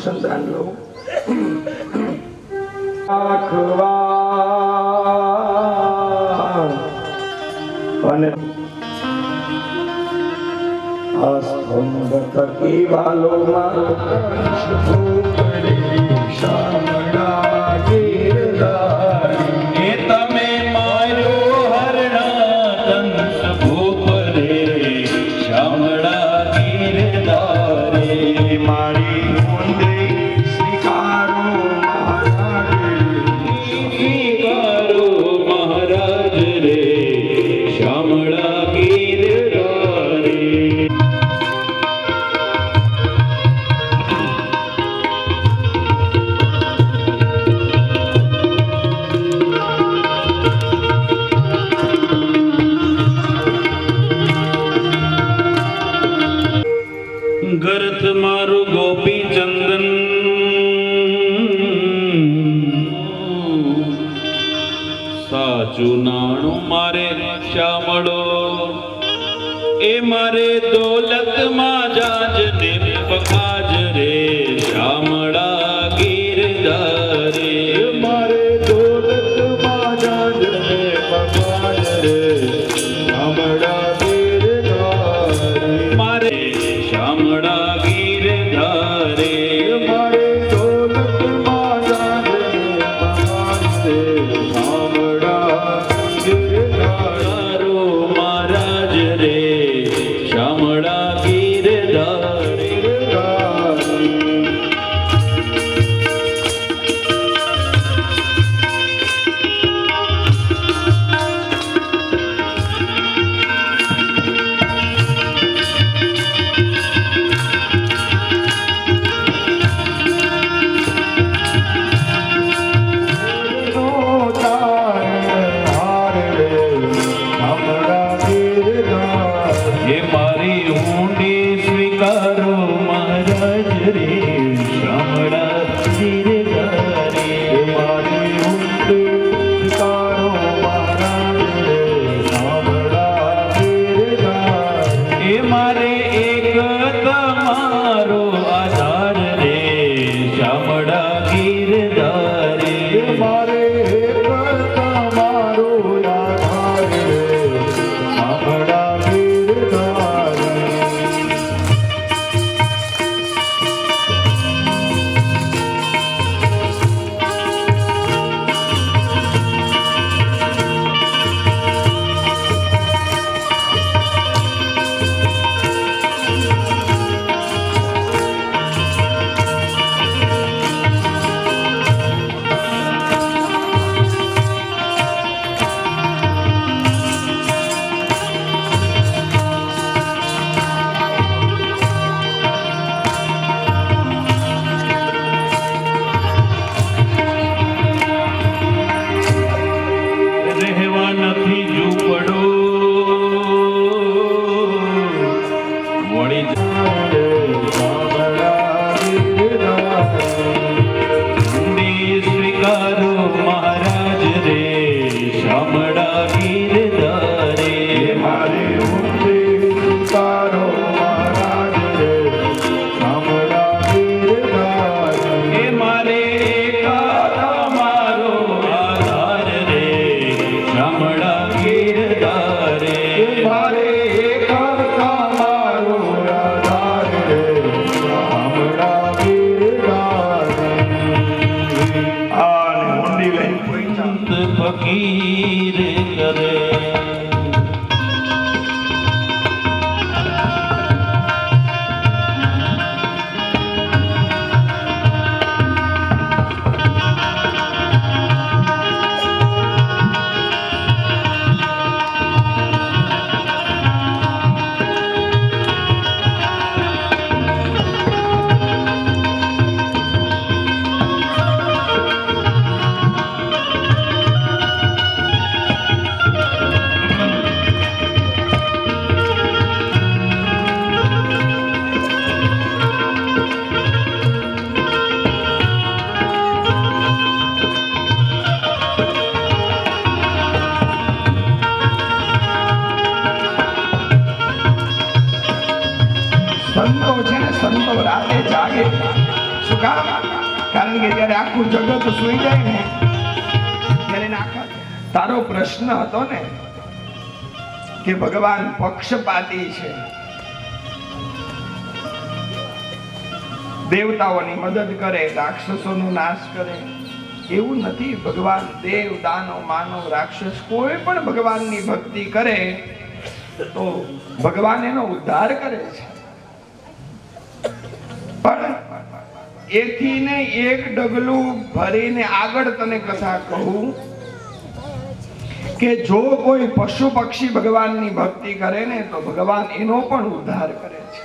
સંતાન લઉં. અને આ સ્તંભ થકી વાલો મારો શામળા ગીરધારી. એ તમે માર્યો હરણા કંસ ભૂપ રે શામળા ગીરધારી. મારી મુંદરી સ્વીકારો સ્વીકારો મહારાજ રે શામળા ગીરધારી. ગરત મારું ગોપી ચંદન સાચું નાણું મારે શ્યામળો. એ મારે દોલતમાં જાજ ને પખાજ રે શામળા ગીરધારી. મારે દોલતમાં જાજ ને પખાજ રે શામળા ગીરધારી. મારે શામળા ગીરધારી. મારે દોલતમાં જાજ ને પખાજ રે શામળા ગીરધારી. તારો મહારાજ રે શામળા ગીરધારી. એ મારી ઊંડી સ્વીકારો મહારાજ રે શામળા ગીરધારી. મારી ઊંડી સ્વીકારો મહારાજ રે શામળા ગીરધારી. એ મારે એક તમારો આધાર રે શામળા ગીરધારી. મારે એક તમારો આધાર રે શામળા ગીરધારી. રહેવા નથી ઝૂંપડો વળી ઊંડી સ્વીકારો મહારાજ રે શામળા ગીરધારી. મારે ઊંડી સ્વીકારો મહારાજ રે શામળા ગીરધારી. એ મારે મારો આધાર રે શામળા ગીરધારી. મારે એક તમારો આધાર રે શામળા ગીરધારી. આને ઊંડી લઈ સંત ફકીર કરે સંતો છે ને સંતો રાતે જાગે શું કામ? કારણ કે જયારે આખું જગત સુઈ જાય ને ત્યારે એને આખા તારો પ્રશ્ન હતો ને કે ભગવાન પક્ષપાતી છે, દેવતાઓની મદદ કરે, રાક્ષસોનો નાશ કરે. એવું નથી. ભગવાન દેવ, દાનવ, માનવ, રાક્ષસ કોઈ પણ ભગવાનની ભક્તિ કરે તો ભગવાન એનો ઉદ્ધાર કરે છે. પણ એથી ને એક ડગલું ભરીને આગળ તને કથા કહું કે જો કોઈ પશુ પક્ષી ભગવાનની ભક્તિ કરે ને તો ભગવાન એનો પણ ઉદ્ધાર કરે છે.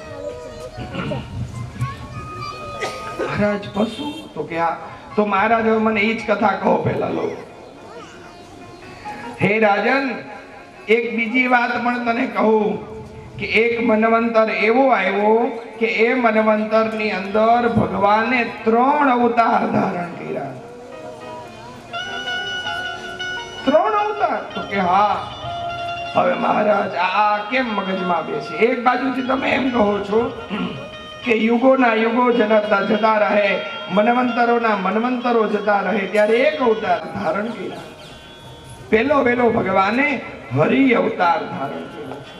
મહારાજ પશુ તો કે આ તો મહારાજ હવે મને એ જ કથા કહો પેલા લો. હે રાજન, એક બીજી વાત પણ તને કહું કે એક મન્વંતર એવો આવ્યો કે એ મન્વંતરની અંદર ભગવાને 3 અવતાર ધારણ કર્યા. 3 અવતાર તો કે હા. હવે મહારાજ આ કેમ મગજમાં બેસે? એક બાજુથી તમે એમ કહો છો કે યુગોના યુગો જતા રહે, મન્વંતરોના મન્વંતરો જતા રહે, ત્યારે એક અવતાર ધારણ કર્યા. પેલો ભગવાને હરિ અવતાર ધારણ કર્યો છે.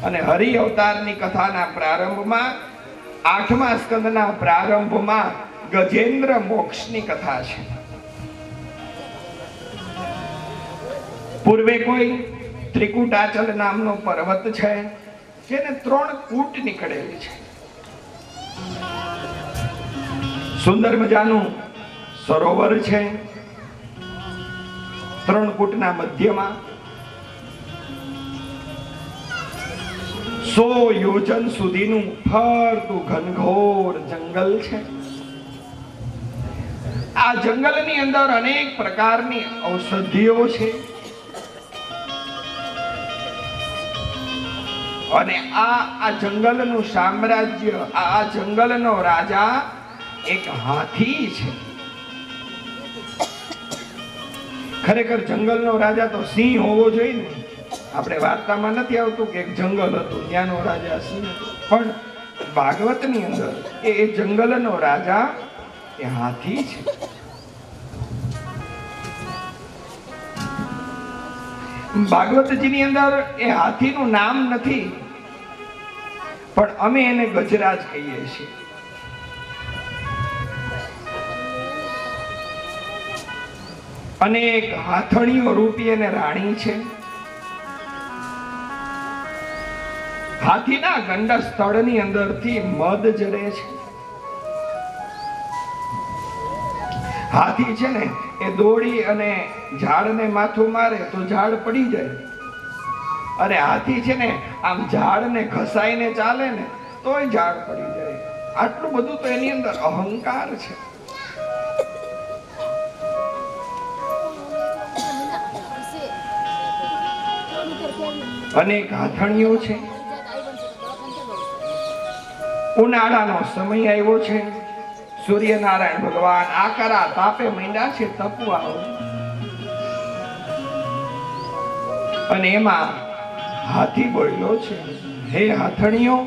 અને હરિ અવતારની કથાના પ્રારંભમાં 8મા સ્કંદના પ્રારંભમાં ગજેન્દ્ર મોક્ષની કથા છે. પૂર્વે કોઈ ત્રિકુટાચલ નામનો પર્વત છે, જેને 3 કૂટ નીકળેલી છે. સુંદર મજાનું સરોવર છે. 3 કૂટના મધ્યમાં 100 યોજન સુધીનું ફરતું ઘનઘોર જંગલ છે. આ જંગલની અંદર અનેક પ્રકારની ઔષધિઓ છે. અને આ જંગલનું સામ્રાજ્ય, આ જંગલનો રાજા એક હાથી છે. ખરેખર જંગલનો રાજા તો સિંહ હોવો જોઈએ ને. આપણે વાર્તામાં નથી આવતું કે એક જંગલ હતું, ત્યાંનો રાજા સિંહ હતો. પણ ભાગવતની અંદર એ જંગલનો રાજા એ હાથી છે. ભાગવતજીની અંદર એ હાથીનું નામ નથી, પણ અમે એને ગજરાજ કહીએ છીએ. અનેક હાથણીઓ રૂપી અને રાણી છે. હાથીના ગંડા સ્થળની અંદરથી મધ જરે છે. હાથી છે ને એ દોડી અને ઝાડને માથું મારે તો ઝાડ પડી જાય. અરે હાથી છે ને આમ ઝાડને ઘસાઈને ચાલે ને તોય ઝાડ પડી જાય. આટલું બધું તો એની અંદર અહંકાર છે. અનેક હાથણીઓ છે. ઉનાળાનો સમય આવ્યો છે. સૂર્યનારાયણ ભગવાન આકરા તાપે માંડ્યા છે તપવા. અને એમાં હાથી બોલ્યો છે, હે હાથણીઓ,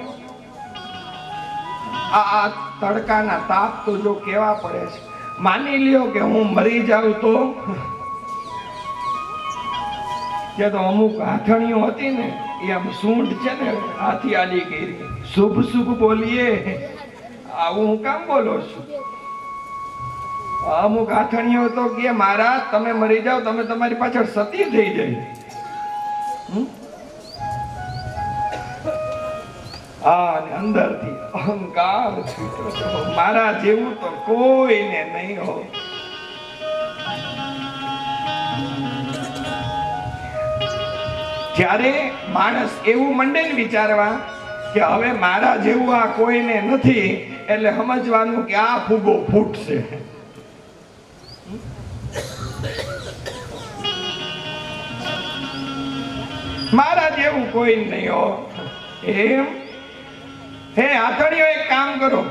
આ તડકાના તાપ તો જો કેવા પડે છે. માની લ્યો કે હું મરી જાઉં તો કે તો અમુક હાથણીઓ હતી ને એ આમ સૂંઢ છે ને હાથી આલી કરી શુભ શુભ બોલીએ. આવું હું કામ બોલો છું? અમુક હાથણીઓ તો કે મહારાજ તમે મરી જાઓ, તમે તમારી પાછળ સતી થઈ જાય. અંદરથી અહંકાર છૂટો છે. મારા જેવું તો કોઈને નહીં હો. જ્યારે માણસ એવું મંડે ને વિચારવા કે હવે મારા જેવું આ કોઈને નથી, એટલે સમજવાનું કે આ ફૂગો ફૂટશે. મારા જેવું કોઈ નહીં હો. એમ હે હાથણીઓ, એક કામ કરો,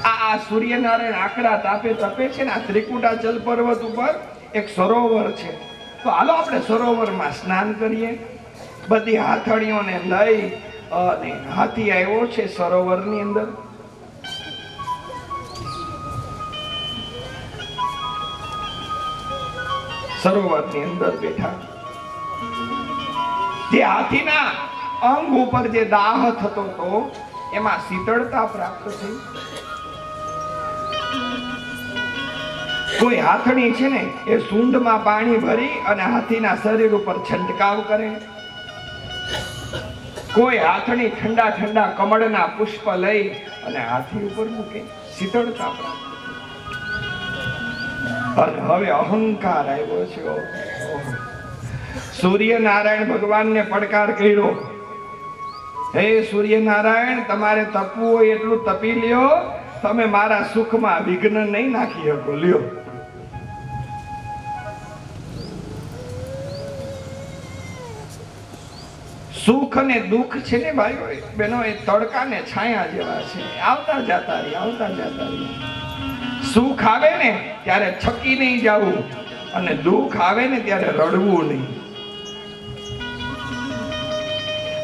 આ સૂર્યનારાયણ આકરા તાપે તપે છે ને આ ત્રિકુટાચલ પર્વત ઉપર એક સરોવર છે, તો હાલો આપણે સરોવરમાં સ્નાન કરીએ. બધી હાથણીઓને લઈ અને હાથી આવ્યો છે સરોવરની અંદર. સરોવરની અંદર બેઠા જે હાથીના અંગ ઉપર જે દાહ થતો હતો એમાં શીતળતા પ્રાપ્ત થઈ. કોઈ હાથણી છે ને એ સૂંઢમાં પાણી ભરી અને હાથીના શરીર ઉપર છંટકાવ કરે. કોઈ હાથણી ઠંડા ઠંડા કમળના પુષ્પ લઈ અને હાથી ઉપર મૂકે. શીતળતા પ્રાપ્ત. અને હવે અહંકાર આવ્યો છે. સૂર્યનારાયણ ભગવાનને પડકાર કર્યો, હે સૂર્યનારાયણ, તમારે તપવું હોય એટલું તપી લ્યો, તમે મારા સુખમાં વિઘ્ન નહીં નાખી શકો. લ્યો. સુખ અને દુઃખ છે ને ભાઈઓ બહેનો, એ તડકા ને છાયા જેવા છે, આવતા જતા રહી, આવતા જતા રહી. સુખ આવે ને ત્યારે છકી નહીં જવું, અને દુઃખ આવે ને ત્યારે રડવું નહીં.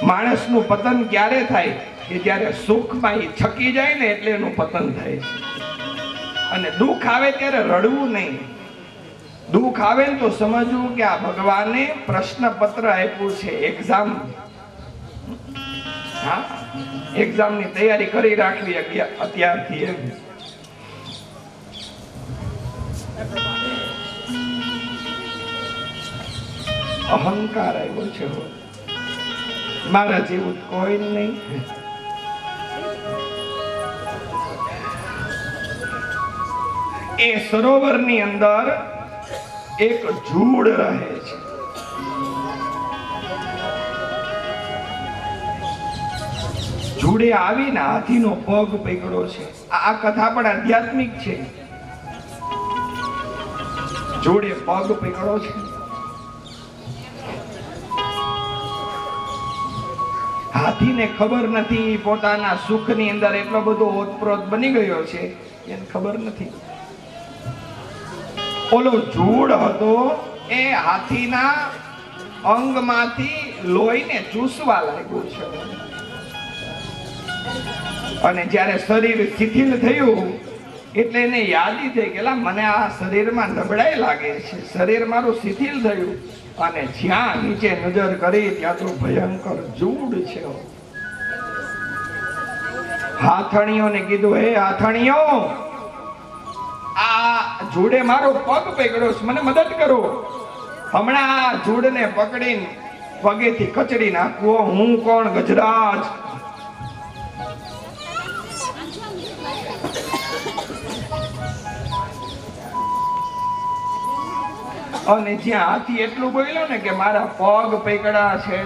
માણસનું પતન ક્યારે થાય કે જ્યારે સુખમાં એ છકી જાય ને એટલે એનું પતન થાય છે. અને દુઃખ આવે ત્યારે રડવું નહીં. દુઃખ આવે ને તો સમજવું કે આ ભગવાને પ્રશ્નપત્ર આપ્યું છે, એક્ઝામ. હા, એક્ઝામની તૈયારી કરી રાખવી અત્યારથી એમ. અહંકાર આવ્યો છે, મારા જેવું કોઈ નહીં. એ સરોવરની અંદર એક જૂડ રહે છે. જૂડે આવીને હાથીનો પગ પકડ્યો છે. આ કથા પણ આધ્યાત્મિક છે. જૂડે પગ પકડ્યો છે. હાથીને ખબર નથી પોતાના સુખની અંદર એટલો બધો ઓતપ્રોત બની ગયો છે, એને ખબર નથી. ઓલો જૂડ હતો એ હાથીના અંગમાંથી લોહીને ચૂસવા લાગ્યું છે. અને જ્યારે શરીર શિથિલ થયું એટલે એને યાદી થઈ કે મને આ શરીરમાં નબળાઈ લાગે છે, શરીર મારું શિથિલ થયું. અને જ્યાં નીચે નજર કરી ત્યાં તો ભયંકર જૂડ છે. હાથણીઓને કીધું, હે હાથણીઓ, આ જૂડે મારો પગ પકડ્યો છે, મને મદદ કરો. હમણાં આ જૂડને પકડીને પગેથી કચડી નાખવો. હું કોણ? ગજરાજ. અને જ્યાં હાથી એટલું બોલ્યો ને કે મારા પગ પકડા છે,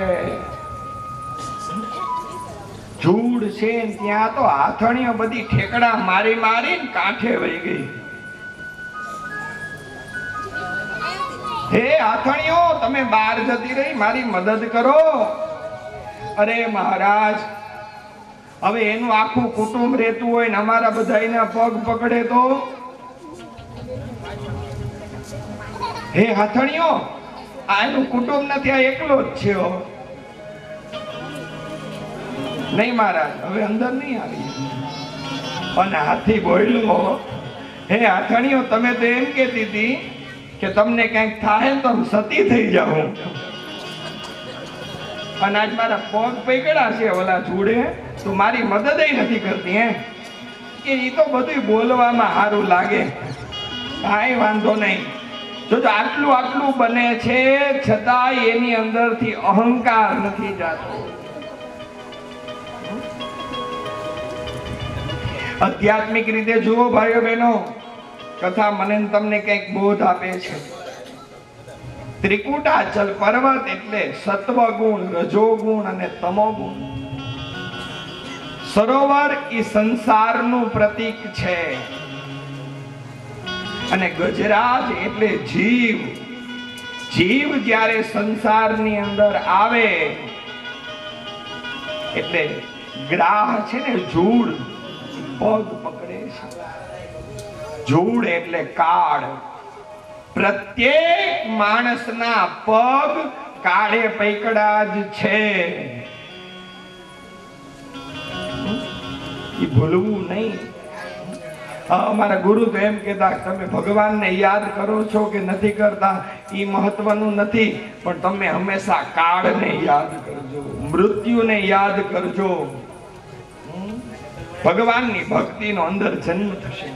જૂડ છે, ત્યાં તો હાથણીઓ બધી ઠેકડા મારી મારીને કાંઠે વહી ગઈ. હે હાથણીઓ, તમે બહાર જતી રહી, મારી મદદ કરો. અરે મહારાજ, હવે એનું આખું કુટુંબ રહેતું હોય ને અમારા બધાના પગ પકડે તો? હે હાથણીઓ, આ એનું કુટુંબ નથી, આ એકલો જ છે. નહીં મહારાજ, હવે અંદર નહીં આવી. અને હાથી બોલ્યો, હે હાથણીઓ, તમે તો એમ કહેતી હતી કે તમને કંઈક થાય તો સતી થઈ જાઉં, અને આજ મારા પગ પકડા છે ઓલા જૂડે, તો મારી મદદ નથી કરતી. હે કે એ તો બધું બોલવામાં સારું લાગે, કાંઈ વાંધો નહીં. જો આટલું આટલું બને છે છતાં એની અંદરથી અહંકાર નથી જાતો. આધ્યાત્મિક રીતે જુઓ ભાઈઓ બહેનો, કથા મને તમને કંઈક બોધ આપે છે. ત્રિકુટાચલ પર્વત એટલે સત્વગુણ, રજોગુણ અને તમોગુણ. સરોવર એ સંસારનું પ્રતીક છે, અને ગજરાજ એટલે જીવ. જીવ જ્યારે સંસારની અંદર આવે એટલે ગ્રાહ છે ને, જૂડ પગ પકડે છે. જૂડ એટલે કાળ. પ્રત્યેક માણસના પગ કાળે પૈકડા જ છે. એ ભૂલવું નહીં. અમારા ગુરુ તો એમ કહેતા કે તમે ભગવાનને યાદ કરો છો કે નથી કરતા એ મહત્વનું નથી, પણ તમે હંમેશા કાળને યાદ કરજો, મૃત્યુને યાદ કરજો. ભગવાનની ભક્તિનો અંદર જન્મ થશે.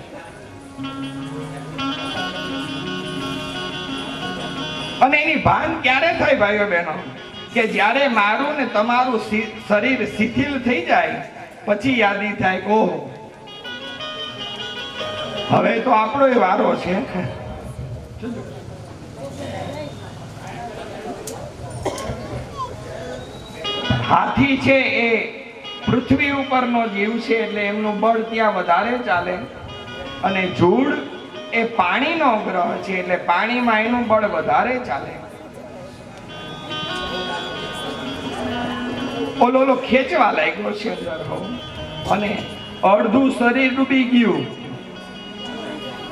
અને એની ભાન ક્યારે થાય ભાઈઓ બહેનો? કે જ્યારે મારું ને તમારું શરીર શિથિલ થઈ જાય પછી યાદી થાય, ઓહો હવે તો આપણો એ વારો છે. હાથી છે એ પૃથ્વી ઉપરનો જીવ છે એટલે એમનું બળ ત્યાં વધારે ચાલે, અને જૂડ એ પાણીનો ગ્રહ છે એટલે પાણીમાં એનું બળ વધારે ચાલે. ઓલો ખેંચવા લાગ્યો છે અંદર, અને અડધું શરીર ડૂબી ગયું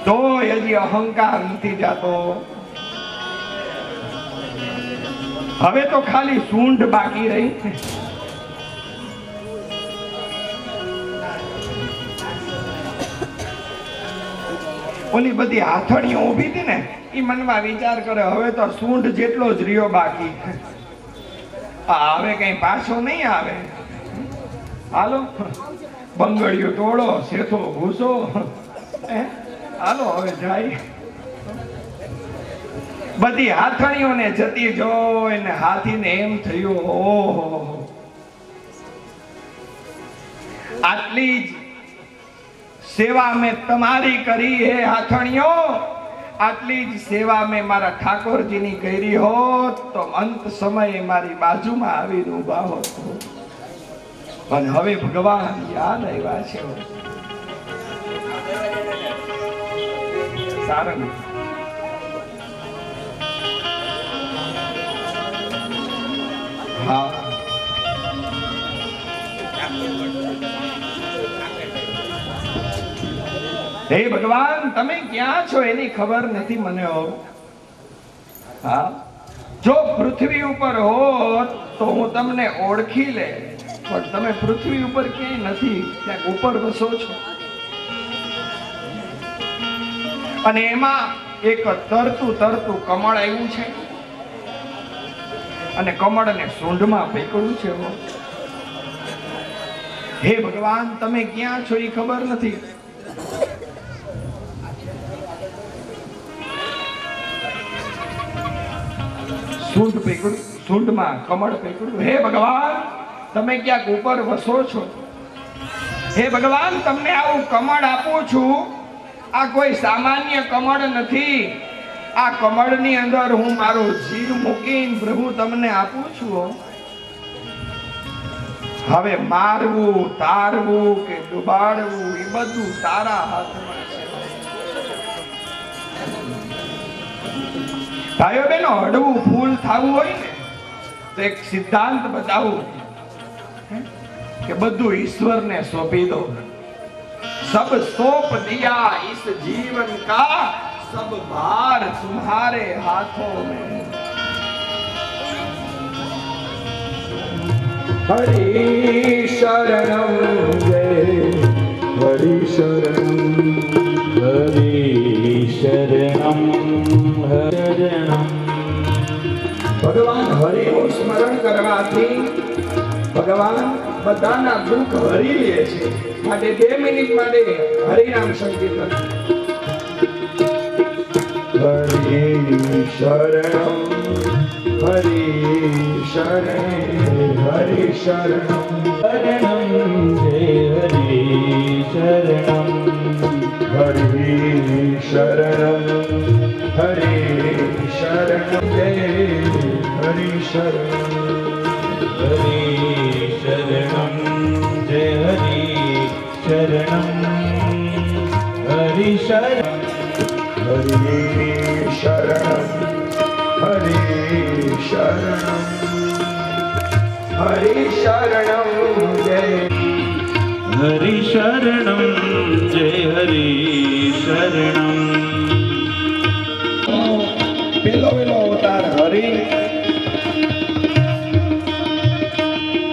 તો હજી અહંકાર નથી જાતો. હવે તો ખાલી સૂંઢ બાકી રહી. ઓલી બધી હાથણીઓ ઊભી હતી ને એ મનમાં વિચાર કરે હવે તો સૂંઢ જેટલો જ રહ્યો બાકી, હવે કઈ પાછો નહીં આવે. હાલો બંગડીઓ તોડો, શેથો ભૂસો, હાલો હવે જાય. બધી હાથણીઓને જતી જોઈને હાથીને એમ થયું, ઓહો આટલી જ સેવા મેં તમારી કરી હે હાથણીઓ, આટલી જ સેવા મેં મારા ઠાકોરજીની કરી હોત તો અંત સમયે મારી બાજુમાં આવીને ઊભા હોત. અને હવે ભગવાન યાદ આવ્યા છે. સારંગ હા હે ભગવાન તમે ક્યાં છો એની ખબર નથી મને. હા જો પૃથ્વી ઉપર હોત તો હું તમને ઓળખી લે, પણ તમે પૃથ્વી ઉપર ક્યાંય નથી, ક્યાંક ઉપર વસો છો. અને એમાં એક તરતું તરતું કમળ આવ્યું છે અને કમળને સૂંઢમાં પકડ્યું છે. હે ભગવાન તમે ક્યાં છો એ ખબર નથી. સૂંઢ પકડ્યું, સૂંઢમાં કમળ પકડ્યું. હે ભગવાન તમે ક્યાંક ઉપર વસો છો. હે ભગવાન તમને આવું કમળ આપું છું, આ કોઈ સામાન્ય કમળ નથી. આ કમળની અંદર હું મારો જીવ મૂકીને પ્રભુ તમને આપું છું. હવે મારવું, તારવું કે ડુબાડવું એ બધું તારા હાથમાં છે. ભાઈઓ બહેનો હળવું ફૂલ થવું હોય ને તો એક સિદ્ધાંત બતાવું કે બધું ઈશ્વરને સોંપી દો. सब सौंप दिया इस जीवन का, सब भार तुम्हारे हाथों में. हरि शरणम जय हरि शरणम હરિ શરણમ શરણમ. ભગવાન હરિનું સ્મરણ કરવાથી ભગવાન બધાના દુઃખ હરી લે છે. માટે 2 મિનિટ માટે હરિનામ સંકીર્તન. હરિ શરણમ હરિ શરણ હરિ શરણમ શરણમ જય હરિ શરણમ હરિ શરણમ હરિ શરણમ જય હરિ શરણમ હરિ શરણમ જય હરિ શરણમ હરિ શરણ હરિ શરણમ હરિ શરણમ હરિ શરણમ જય હરિ શરણમ જય હરિ શરણમ. પેલો અવતાર હરિ,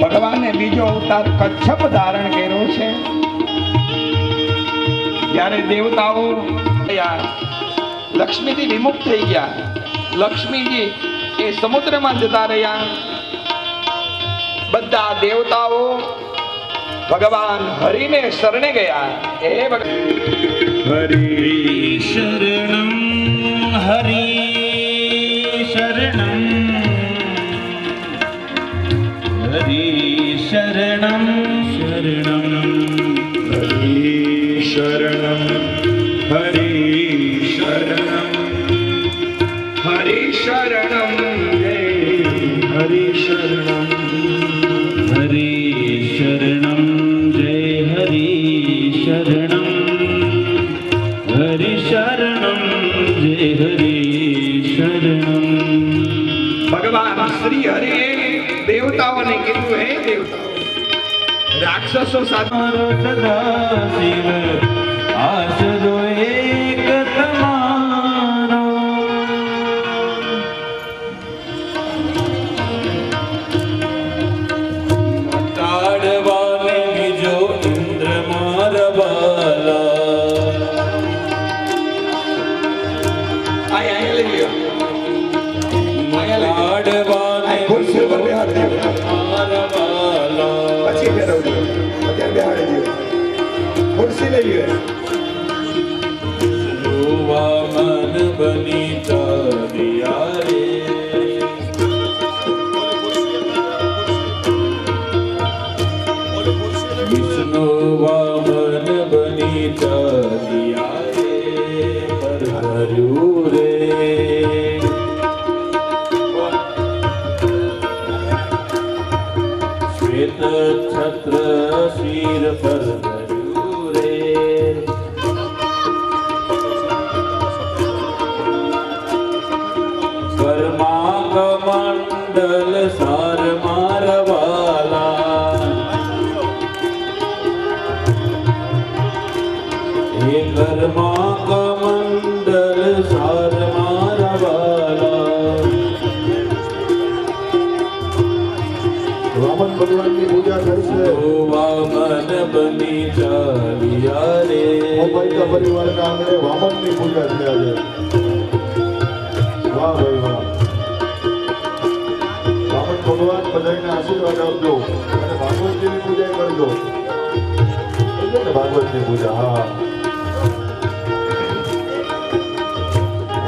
ભગવાને બીજો અવતાર કચ્છપ ધારણ કર્યો છે. જ્યારે દેવતાઓ થયા, લક્ષ્મીથી વિમુખ થઈ ગયા, લક્ષ્મીજી એ સમુદ્રમાં જતા રહ્યા. બધા દેવતાઓ ભગવાન હરિને શરણે ગયા. હે હરિ શરણમ હરિ શરણમ હરિ શરણમ શરણમ હરિ શરણમ હરિ શરણમ હરિ શરણમ જય હરિ શરણમ હરિ શરણમ જય હરિ શરણમ હરિ શરણમ જય હરિ શરણમ. ભગવાન શ્રી હરિ દેવતાઓને કીધું, હે દેવતાઓ, રાક્ષસો સાથે મારો સદા શિવ આશરો એક તમારો. તાડવાને બીજો ઇન્દ્ર મારવાલા. અહીંયા લઈ લ્યો. તાડવાને ખુરશી પર બેહાડી દો. મારવાલા. પછી ફેરવજો. અત્યારે બેહાડી દો. ખુરશી લઈ લ્યો. જોવા મન બની ચાલ્યા રે. વિષ્ણુ વામન બની ચાલ્યા રે. પર હર્યું રે. શ્વેત છત્ર શિર પર ધર્યું રે. કર્મા કમંડલ સાર મારવાલા. હે કર્મા કમંડલ સાર મારવાલા. વામન ભગવાનની પૂજા કરશે. વામન બની ચાલ્યા રે. મોબાઈલ પરિવારના આંગણે વામનની પૂજા થયા છે. વાહ ભાઈ વાહ. વામન ભગવાન બધાને આશીર્વાદ આપજો અને ભાગવતજીની પૂજા કરજો. સમજો ને ભાગવતની પૂજા? હા,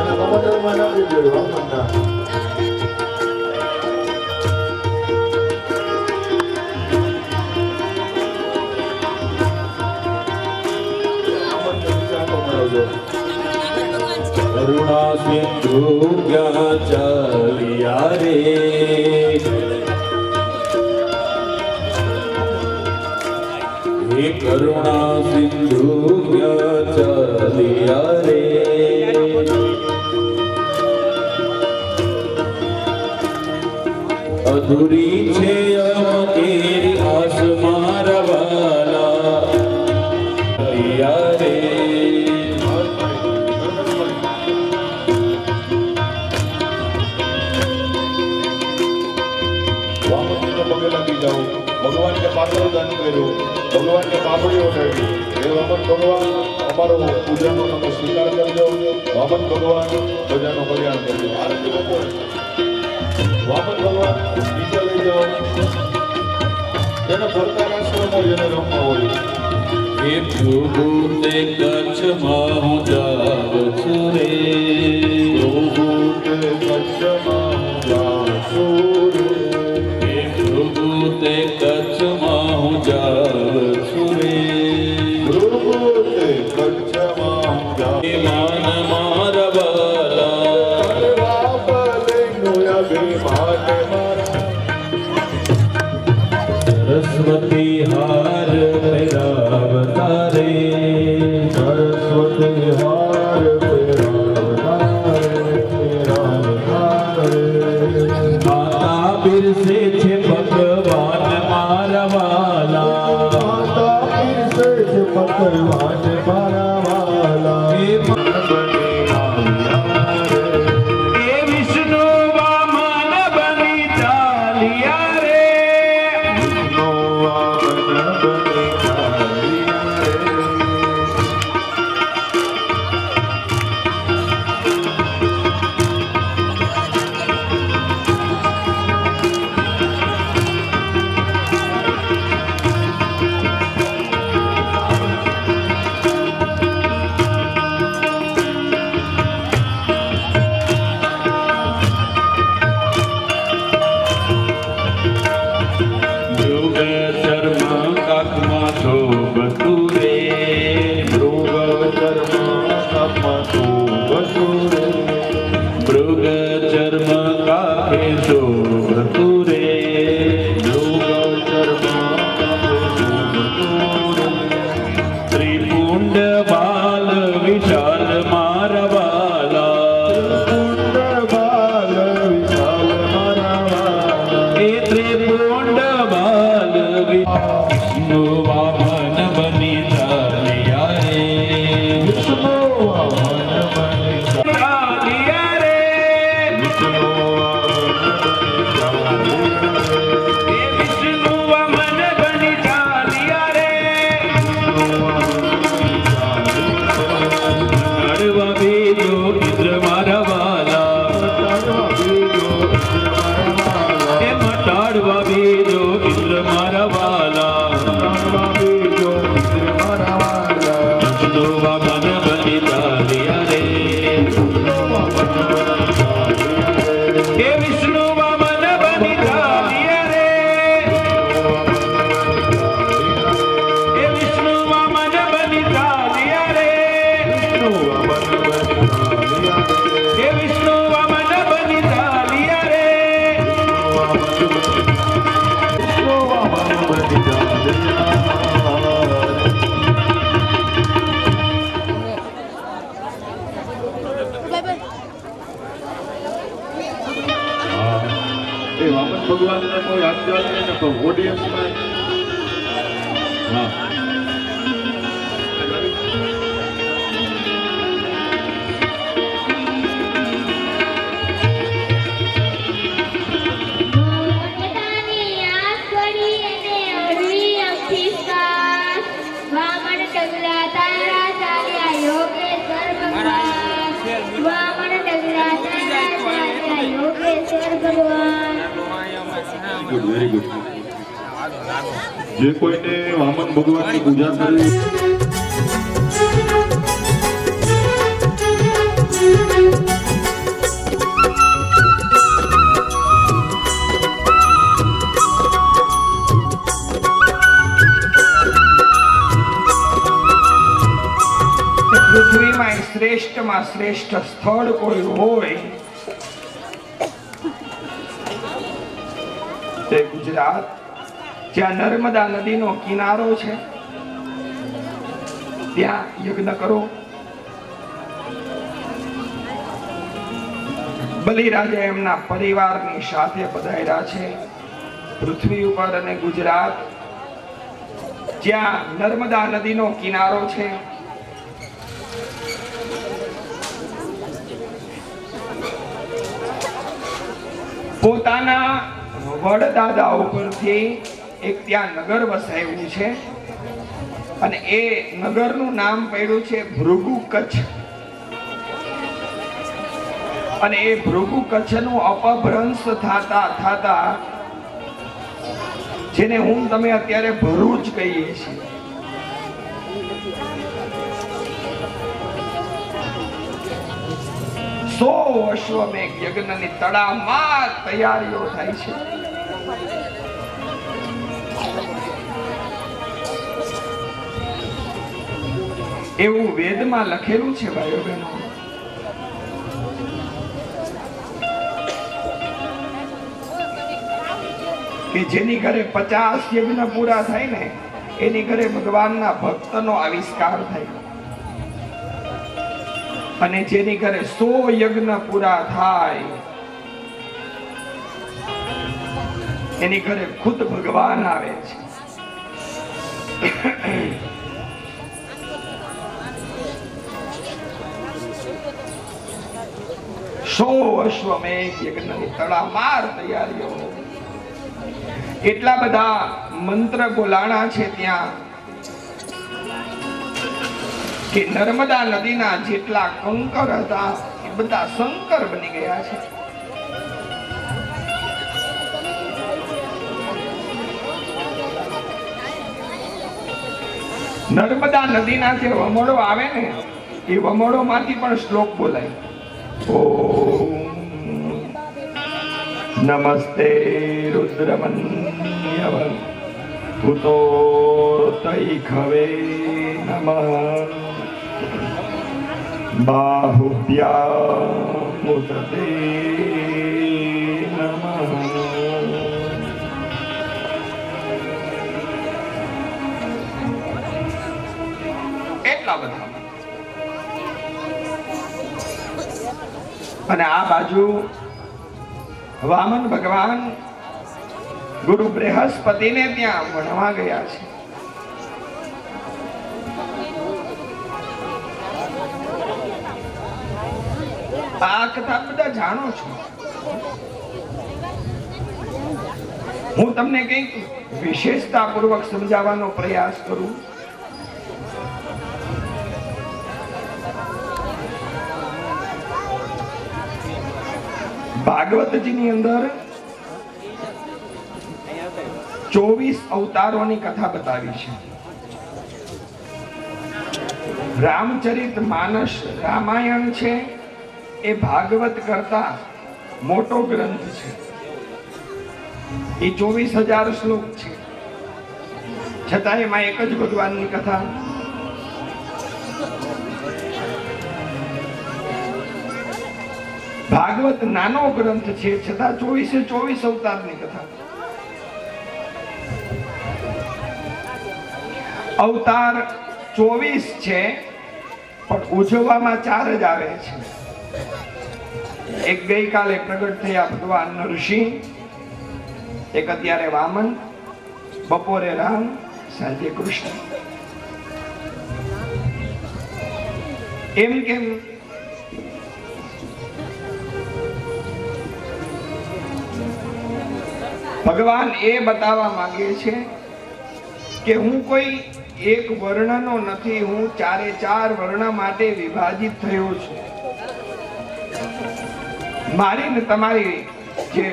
એના કમંડળમાં નાખી દેજો વામનના. કરુણા સિંધુ ક્યાં ચાલ્યા રે. હે કરુણા સિંધુ ક્યાં ચાલ્યા રે. અધૂરી છે અમારી આસ મારવાલા. ચાલ્યા રે. વામનજીને પગે લાગી જાઓ. ભગવાનને પાતળું દાન કર્યું, ભગવાનને પાપડી ઓઢાડી. હે વામન ભગવાન, અમારો પૂજાનો તમે સ્વીકાર કરજો. વામન ભગવાન પ્રજાનું કલ્યાણ કરજો. આરતી કરો. વામન ભગવાન નીચે લઈ જાઓ. જેને ફરતા આશ્રમો જેને રમવા હોય. હે પ્રભુ તે કચ્છમાં હું જાઉં છું રે. પ્રભુ તે કચ્છમાં જાઉં છું રે. હે પ્રભુ તે કચ્છમાં હું જાઉં છું રે. પ્રભુ તે કચ્છમાં જાઉં. હે માન મારવાલા. સરસ્વતી હાર પહેરાવતા રે. સરસ્વતી હાર માતા બિરસે છે ભગવાન મારવાલા. ભગવાન મારા વાલા. હે હે વિષ્ણુ વામન બની ચાલ્યા રે. વિષ્ણુ વામન હે વિષ્ણુ વામન બની ચાલ્યા રે હે વિષ્ણુ વામન બની ચાલ્યા રે હે વિષ્ણુ વામન બની ચાલ્યા રે એ વામન ભગવાનને કોઈ આજ્ઞા નહીં ને તો ઓડિયન્સમાં હા ગુડ વેરી ગુડ જે કોઈને વામન ભગવાનની પૂજા કરવી પૃથ્વીમાં શ્રેષ્ઠમાં શ્રેષ્ઠ સ્થળ કોઈ હોય તે ગુજરાત, જ્યાં નર્મદા નદીનો કિનારો છે ત્યાં યજ્ઞ કરો. બલિરાજા એમના પરિવારની સાથે પધાર્યા છે પૃથ્વી ઉપર, અને ગુજરાત જ્યાં નર્મદા નદીનો કિનારો છે પોતાના વડદાદા ઉપરથી એક ત્યાં નગર વસાવ્યું છે અને એ નગરનું નામ પડ્યું છે ભૃગુ કચ્છ. અને એ ભૃગુ કચ્છનું અપભ્રંશ થતા જેને હું તમે અત્યારે ભરૂચ કહીએ છીએ, સો અશ્વમેઘ યજ્ઞની તડામાર તૈયારીઓ થાય છે. એવું વેદમાં લખેલું છે ભાઈઓ બહેનો. કે જેની ઘરે 50 યજ્ઞ પૂરા થાય ને એની ઘરે ભગવાનના ભક્તનો આવિષ્કાર થાય, અને જેની ઘરે 100 યજ્ઞ પૂરા થાય એની ઘરે ખુદ ભગવાન આવે છે. સો અશ્વમેઘ યજ્ઞની તડામાર તૈયારીઓ, એટલા બધા મંત્ર બોલાણા છે ત્યાં કે નર્મદા નદીના જેટલા કંકર હતા એ બધા શંકર બની ગયા છે. નર્મદા નદીના જે વમળો આવે ને એ વમળો માંથી પણ શ્લોક બોલાય. ઓમ નમસ્તે રુદ્રમન્યવ ભૂતો તૈખવે નમઃ બાહુભ્યામુદતે નમઃ. એટલા બધા. અને આ બાજુ વામન ભગવાન ગુરુ બૃહસ્પતિને ત્યાં ભણવા ગયા છે. આ કથા બધા જાણો છો. હું તમને કંઈક વિશેષતા પૂર્વક સમજાવવાનો પ્રયાસ કરું. ભાગવતજીની અંદર 24 અવતારોની કથા બતાવી છે. રામચરિત માનસ રામાયણ છે એ ભાગવત કરતા મોટો ગ્રંથ છે. એ 24,000 શ્લોક છે, છતાં એમાં એક જ ભગવાનની કથા. ભાગવત નાનો ગ્રંથ છે, છતાં 24 અવતારની કથા. અવતાર 24 છે, પણ ઉજવવામાં 4 જ આવે છે. એક ગઈકાલે પ્રગટ થયા ભગવાન નરસિંહ, એક અત્યારે વામન, બપોરે રામ, સાંજે કૃષ્ણ. એમ કેમ? ભગવાન એ બતાવવા માંગે છે કે હું કોઈ એક વર્ણનો નથી, હું 4 વર્ણ માટે વિભાજિત થયો છું. મારી ને તમારી જે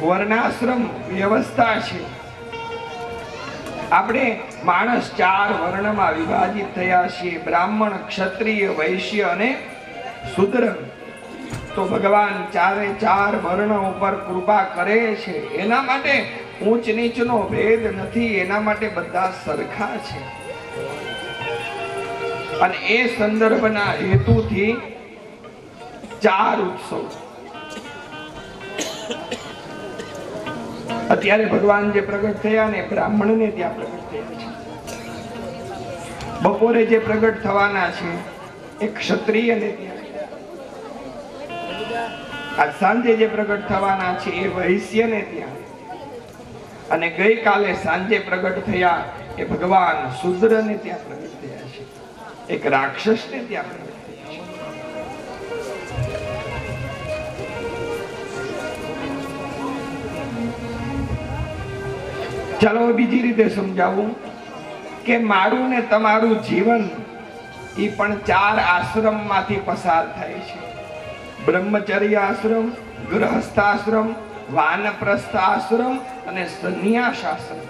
વર્ણાશ્રમ વ્યવસ્થા છે, આપણે માણસ 4 વર્ણમાં વિભાજિત થયા છીએ, બ્રાહ્મણ, ક્ષત્રિય, વૈશ્ય અને શૂદ્ર. તો ભગવાન 4 વર્ણ ઉપર કૃપા કરે છે. એના માટે ઊંચ નીચનો ભેદ નથી, એના માટે બધા સરખા છે. અને એ સંદર્ભના હેતુથી 4 ઉત્સવ. અત્યારે ભગવાન જે પ્રગટ થયા ને બ્રાહ્મણને ત્યાં પ્રગટ થયા છે. બપોરે જે પ્રગટ થવાના છે એ ક્ષત્રિયને ત્યાં. આજ સાંજે જે પ્રગટ થવાના છે એ વૈશ્યને ત્યાં. અને ગઈકાલે સાંજે પ્રગટ થયા એ ભગવાન શૂદ્રને ત્યાં પ્રગટ થયા છે. એક રાક્ષસને ત્યાં પ્રગટ થયા છે. ચાલો બીજી રીતે સમજાવું કે મારું ને તમારું જીવન એ પણ 4 આશ્રમમાંથી પસાર થાય છે. બ્રહ્મચર્ય આશ્રમ, ગૃહસ્થાશ્રમ, વાનપ્રસ્થ આશ્રમ અને સંન્યાસ આશ્રમ.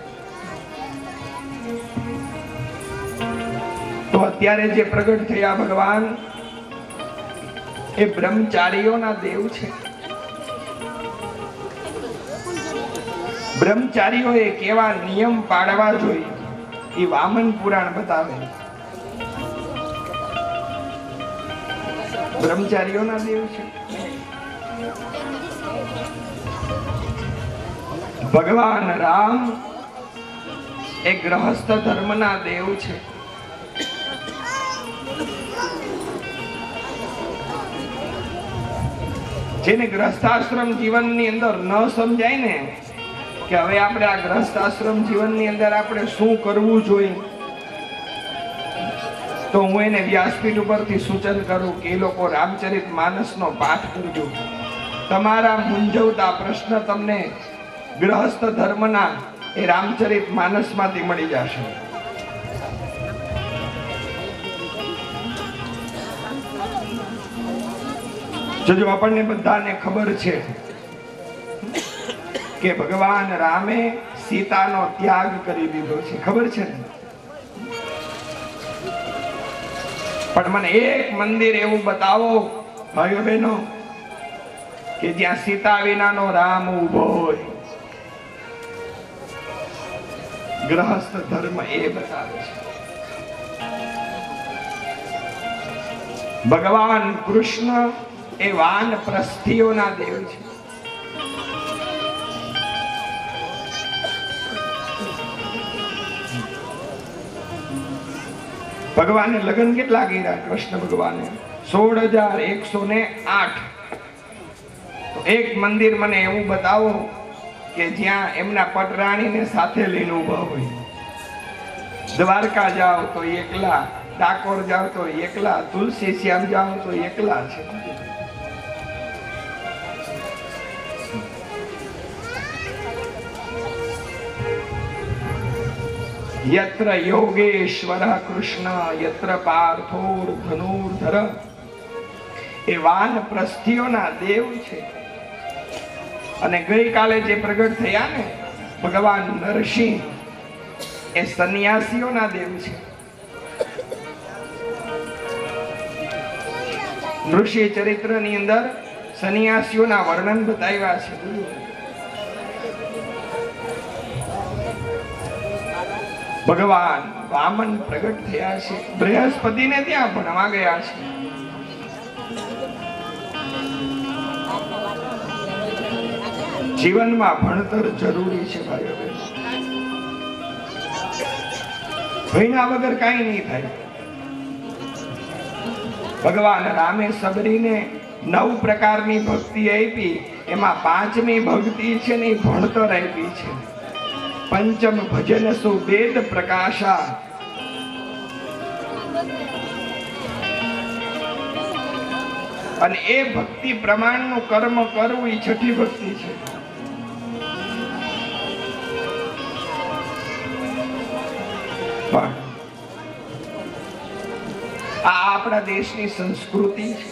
તો અત્યારે જે પ્રગટ થયા ભગવાન એ બ્રહ્મચારીઓના દેવ છે. બ્રહ્મચારીઓએ કેવા નિયમ પાડવા જોઈએ એ વામન પુરાણ બતાવે. બ્રહ્મચારીઓના દેવ છે. ભગવાન રામ એ ગ્રહસ્થ ધર્મના દેવ છે. જેને ગ્રહસ્થાશ્રમ જીવનની અંદર ન સમજાય ને કે હવે આપણે આ ગ્રહસ્થાશ્રમ જીવનની અંદર આપણે શું કરવું જોઈએ, તો હું એને વ્યાસપીઠ ઉપરથી સૂચન કરું કે એ લોકો રામચરિત માનસનો પાઠ કરજો. તમારા મૂંઝવતા પ્રશ્ન તમને ગ્રહસ્થ ધર્મના એ રામચરિત માનસમાંથી મળી જશે. જો આપણને બધાને ખબર છે કે ભગવાન રામે સીતાનો ત્યાગ કરી દીધો છે, ખબર છે ને? પણ મને એક મંદિર એવું બતાવો ભાઈઓ બહેનો કે જ્યાં સીતા વિનાનો રામ ઉભો હોય. ગ્રહસ્થ ધર્મ એ બતાવે છે. ભગવાન કૃષ્ણ એ વાનપ્રસ્થીઓના દેવ છે. ભગવાને લગ્ન કેટલા કર્યા? કૃષ્ણ ભગવાને 16,108. તો એક મંદિર મને એવું બતાવો કે જ્યાં એમના પટરાણીને સાથે લઈને ઉભા હોય. દ્વારકા જાઓ તો એકલા, ડાકોર જાઓ તો એકલા, તુલસી શ્યામ જાઓ તો એકલા છે. યત્ર યોગેશ્વર કૃષ્ણ યત્ર પાર્થોર ધનુર્ધર. એ વાનપ્રસ્થીઓના દેવ છે. અને ગઈકાલે જે પ્રગટ થયા ને ભગવાન નરસિંહ એ સંન્યાસીઓના દેવ છે. ઋષિ ચરિત્રની અંદર સન્યાસીઓના વર્ણન બતાવ્યા છે. ભગવાન વામન પ્રગટ થયા છે, બૃહસ્પતિને ત્યાં ભણવા ગયા છે. જીવનમાં ભણતર જરૂરી છે ભાઈઓ બહેનો. ભણ્યા વગર કાંઈ નહીં થાય. ભગવાન રામે સબરીને 9 પ્રકારની ભક્તિ આપી, એમાં 5મી ભક્તિ છે ને ભણતર આપી છે. પંચમ ભજન સુ વેદ પ્રકાશા. અને એ ભક્તિ પ્રમાણનું કર્મ કરવું એ 6ઠી ભક્તિ છે. પણ આ આપણા દેશની સંસ્કૃતિ છે.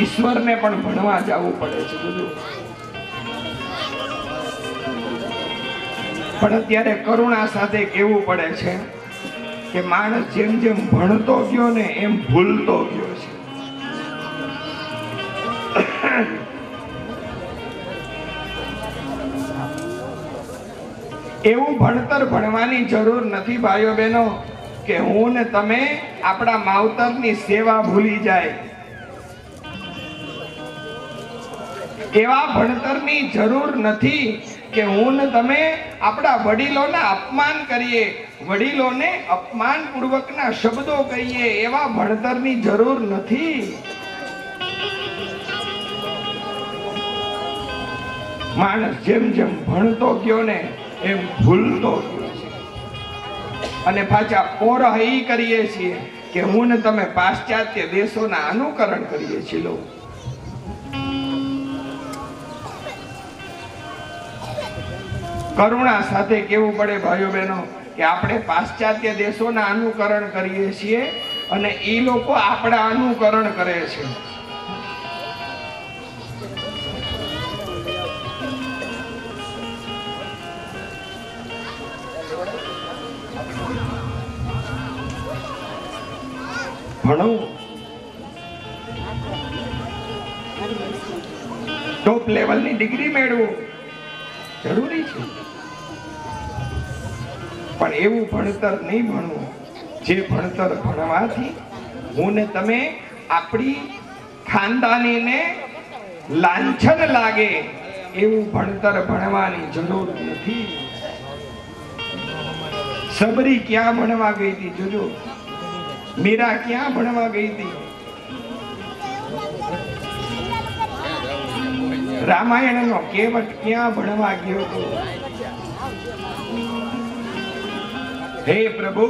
ઈશ્વરને પણ ભણવા જવું પડે છે બધું. પણ અત્યારે કરુણા સાથે કહેવું પડે છે કે માણસ જેમ જેમ ભણતો ગયો ને એમ ભૂલતો ગયો છે. એવું ભણતર ભણવાની જરૂર નથી ભાઈઓ બહેનો કે હું ને તમે આપણા માવતરની સેવા ભૂલી જાય. એવા ભણતરની જરૂર નથી કે હું ને તમે આપણા વડીલોના અપમાન કરીએ, વડીલોને અપમાનપૂર્વકના શબ્દો કહીએ. એવા ભણતરની જરૂર નથી. માણસ જેમ જેમ ભણતો ગયો ને એમ ભૂલતો ગયો છે. અને પાછા પોરહ ઈ કરીએ છીએ કે હું ને તમે પાશ્ચાત્ય દેશોના અનુકરણ કરીએ છીએ. કરુણા સાથે કેવું પડે ભાઈઓ બહેનો કે આપણે પાશ્ચાત્ય દેશોના અનુકરણ કરીએ છીએ અને એ લોકો આપણા અનુકરણ કરે છે. ભણવું, ટોપ લેવલની ડિગ્રી મેળવવું જરૂરી છે. પણ એવું ભણતર નહીં ભણવું જે ભણતર ભણવાથી હું ને તમે આપણી ખાનદાનીને લાંછન લાગે. એવું ભણતર ભણવાની જરૂર નથી. સબરી ક્યાં ભણવા ગઈ હતી જોજો. મીરા ક્યાં ભણવા ગઈ હતી. રામાયણનો કેવટ ક્યાં ભણવા ગયો હતો. હે પ્રભુ,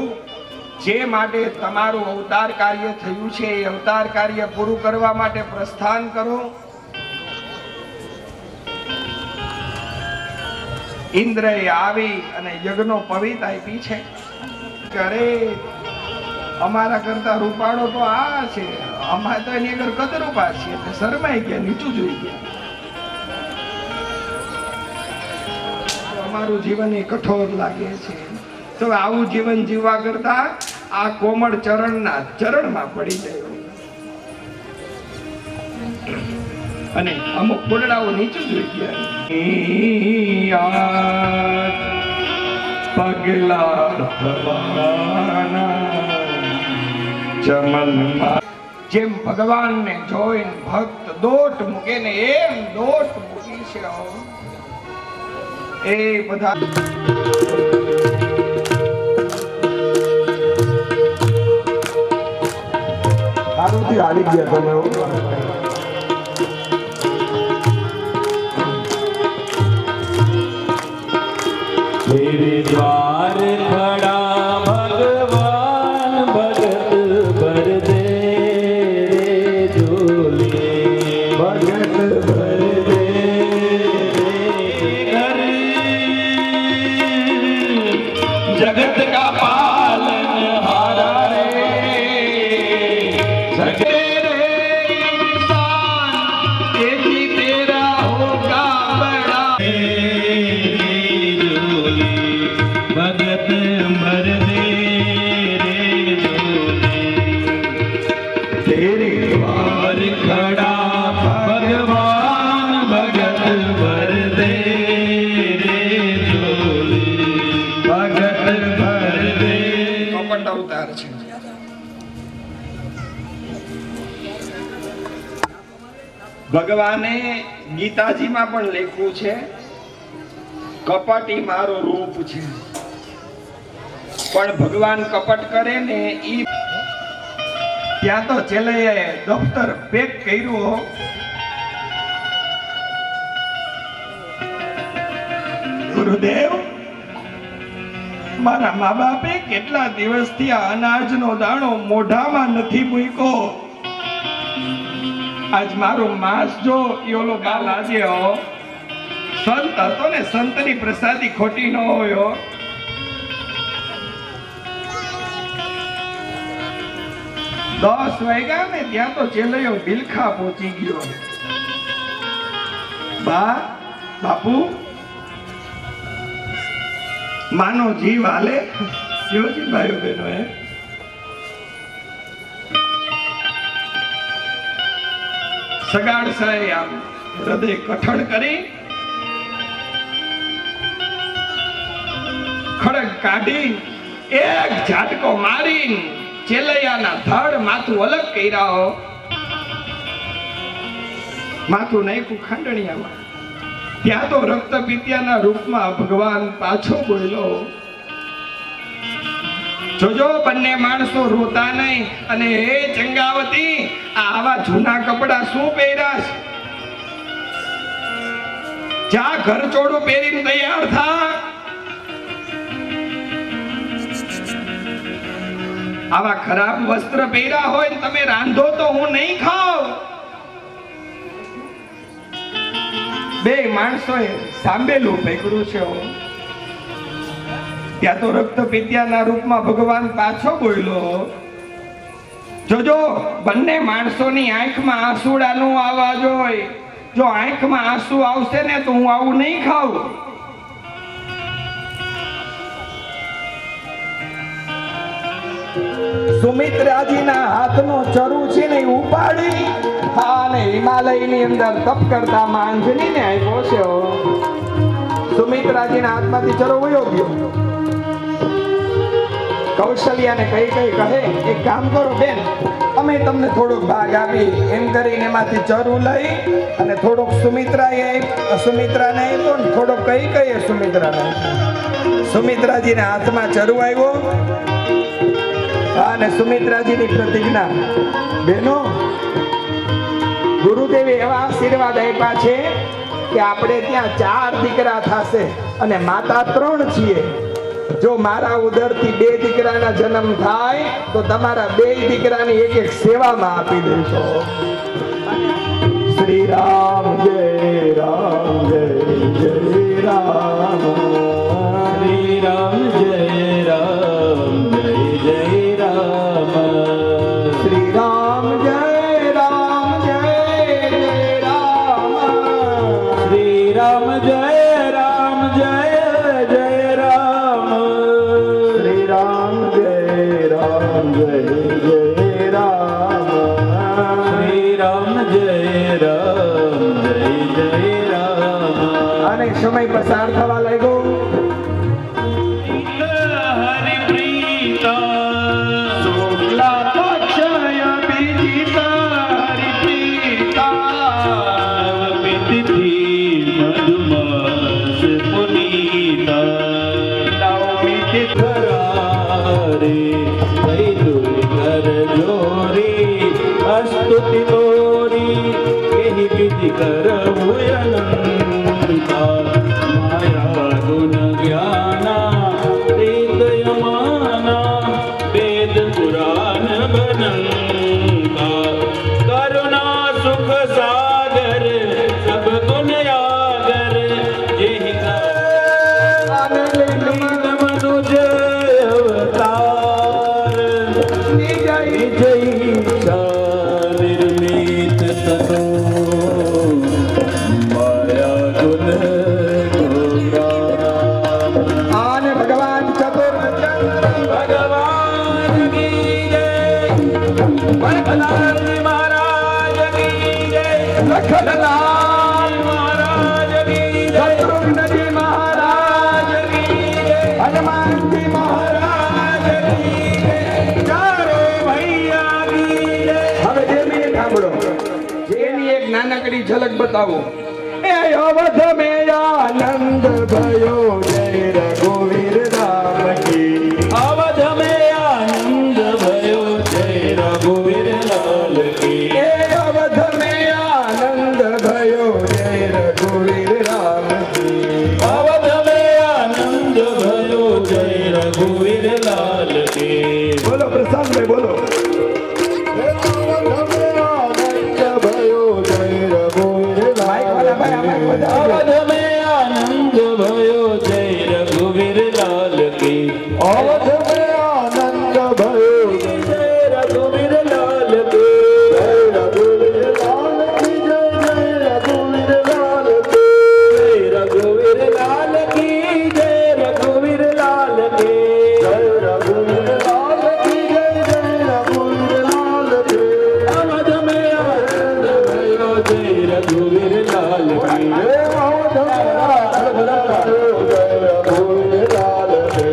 જે માટે તમારું અવતાર કાર્ય થયું છે એ અવતાર કાર્ય પૂરું કરવા માટે પ્રસ્થાન કરો. ઇન્દ્રએ આવી અને યજ્ઞનો પવિત આપી છે. અરે અમારા કરતા રૂપાળો તો આ છે, અમારે તો એની આગળ કદરૂપા છે એટલે શરમાઈ ગયા, નીચું જોઈ ગયા. અમારું જીવન એ કઠોર લાગે છે. તો આવું જીવન જીવવા કરતા આ કોમળ ચરણના ચરણમાં પડી જાય. અને અમુક ફૂલડાઓ નીચું જોઈ ગયા. પગલા ચમનમાં જેમ ભગવાનને જોઈને ભક્ત દોટ મૂકે ને એમ દોટ મૂકી છે. એ બધા સારુંથી હારી ગયા તમે. तेरे द्वार खड़ा भगवान भगत भर दे रे झोले, भगत भर दे घर जगत का पालन हारा रे सके रे इंसान ये भी तेरा होगा बड़ा भगत ખડા ભગવાન ભગત ભર દે રે ઝોલી ભગત ભર દે. કપટ અવતાર છે. ભગવાને ગીતાજીમાં પણ લખ્યું છે કપટ ઈ મારો રૂપ છે. પણ ભગવાન કપટ કરે ને ઈ ત્યાં તો છેલ્લે દફતર પેક કર્યું. ગુરુદેવ, મારા મા બાપે કેટલા દિવસથી આ અનાજનો દાણો મોઢામાં નથી મૂક્યો. આજ મારો માંસ જો યોલો બાલ આવ્યો સંત હતો ને, સંતની પ્રસાદી ખોટી ન હોય. 10 વાગ્યા ને ત્યાં તો ચેલૈયો બિલખા પહોંચી ગયો. બા બાપુ માનો જીવ હાલે. શિવજી ભાઈઓ બહેનો સગાડ સાહેબ આમ હૃદય કઠણ કરી ખડગ કાઢી એક ઝાટકો મારી ચેલૈયાના ધડ માથું અલગ કર્યા. માથું નાખ્યું ખાંડણિયામાં. ત્યાં તો રક્ત પિત્યાના રૂપમાં ભગવાન પાછો બોલ્યો, જોજો બંને માણસો રોતા નહીં. અને હે ચંગાવતી, આવા જૂના કપડા શું પહેર્યા છે? જા ઘર ચોડું પહેરીને તૈયાર થા. આવા ખરાબ વસ્ત્ર પહેર્યા હોય ને તમે રાંધો તો હું નહીં ખાઉં. બે માણસોએ સાંભળેલું પકડ્યું છે. ત્યાં તો રક્ત પિત્યાના રૂપમાં ભગવાન પાછો બોલ્યો, જોજો બંને માણસોની આંખમાં આંસુડા નો આવવા જોઈએ. જો આંખમાં આંસુ આવશે ને તો હું આવું નહીં ખાઉં. સુમિત્રાજીના હાથનો ચરુ છે ને ઉપાડી અને હિમાલયની અંદર તપ કરતા માંજનીને આપ્યો છે. સુમિત્રાજીના હાથમાંથી ચરુ વયો ગયો. કૌશલ્યાને કઈ કહે, એક કામ કરો બેન, અમે તમને થોડોક ભાગ આપી. એમ કરીને એમાંથી ચરુ લઈ અને થોડોક સુમિત્રાને આપ્યો ને થોડોક કઈ સુમિત્રાને. સુમિત્રાજીના હાથમાં ચરુ આવ્યો અને સુમિત્રાજીની પ્રતિજ્ઞા, બેનો ગુરુદેવે એવા આશીર્વાદ આપ્યા છે કે આપણે ત્યાં 4 દીકરા થશે અને માતા 3 છીએ. જો મારા ઉદરથી 2 દીકરાના જન્મ થાય તો તમારા 2 દીકરાની એક સેવામાં આપી દેશો. શ્રી રામ જય રામ જય જય રામ. શ્રી રામ જય રામ જય જય રામ. શ્રી રામ જય રામ જય જય રામ. શ્રી રામ જય રામ જય જય રામ. શ્રી રામ જય રામ જય જય રામ. શ્રી રામ જય રામ જય જય રામ. અને સમય પસાર થવા લાગ્યો. હરિ પ્રીતા શુક્લા પક્ષય બીજીતા હરિ પ્રીતા તિથિ મધુમાસ પુનીતા નવમી તિથિ રે કઈ દુર્ગર જોરી અસ્તુતિ દોરી કેહી વિધિ કરવું અનંતા માયા ગુણ જ્ઞાના રીત યમાના વેદ પુરાણ બનંતા કરુણા સુખ સાગર સબ ગુણ યાગર જેહી મનુજ અવતાર જય વિજય નિર્મિત તનો લખનલાલ મહારાજ કી જય, શત્રુઘ્નજી મહારાજ કી જય, હનુમાનજી મહારાજ કી જય, ચારો ભૈયા કી જય. હવે જેની એક સાંભળો, જેની એક નાનકડી ઝલક બતાવો. એ અવધ મે આનંદ ભયો જય રઘુવીર રામ કી. અવધ में आनंद भयो जय रघुवीर लाल की. એ અવધ મે આનંદ ભયો જય રઘુવીર રામ કી. અવધ में आनंद भयो जय रघुवीर लाल की. બોલો પ્રશાંતભાઈ બોલો. માઈક વાળા ભાઈ આ માઈક બજાવો. અવધ में आनंद भयो जय रघुवीर लाल की. અવધ મે આનંદ ભયો जय रघुवीर लाल की. રઘુવીર લાલ કી જય, જય રઘુવીર લાલ કી. जय रघुवीर लाल की. जय रघुवीर लाल की. જય રઘુવીર લાલ કી જય, જય રઘુવીર લાલ કી. અવધ में आनंદ भयो जय રઘુવીર લાલ की.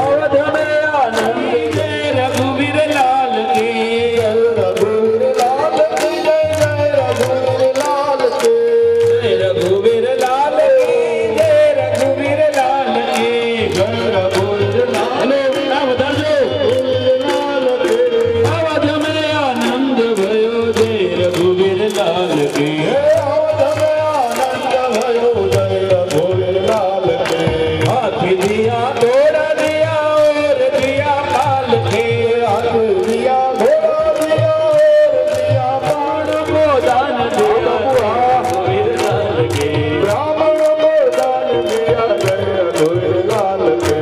અવધ में आनंद जय रघुवीर लाल की. जय रघुवीर लाल की. जय रघुवीर लाल की. हेलो, नाम बताજો. અવધ में आनंद भयो जय रघुवीर लाल की. हाथी दिया घोड़ा दिया और दिया पाल के. बाण को दान दिया रघुवीर लाल के. ब्राह्मण को दान दिया रघुवीर लाल के.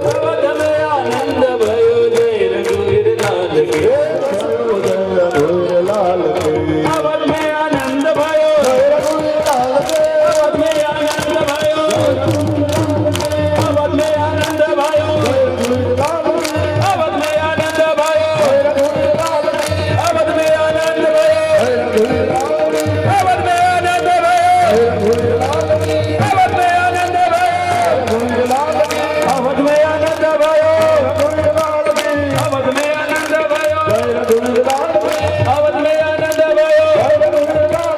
अवध में आनंद भयो जय रघुवीर लाल के. अवध में आनंद भयो. अवध में आनंद भयो. अवध में आनंद भयो. अवध में आनंद भयो. अवध में आनंद भयो. अवध में आनंद भयो. अवध में आनंद भयो. अवध में आनंद भयो. अवध में आनंद भयो. अवध में आनंद भयो.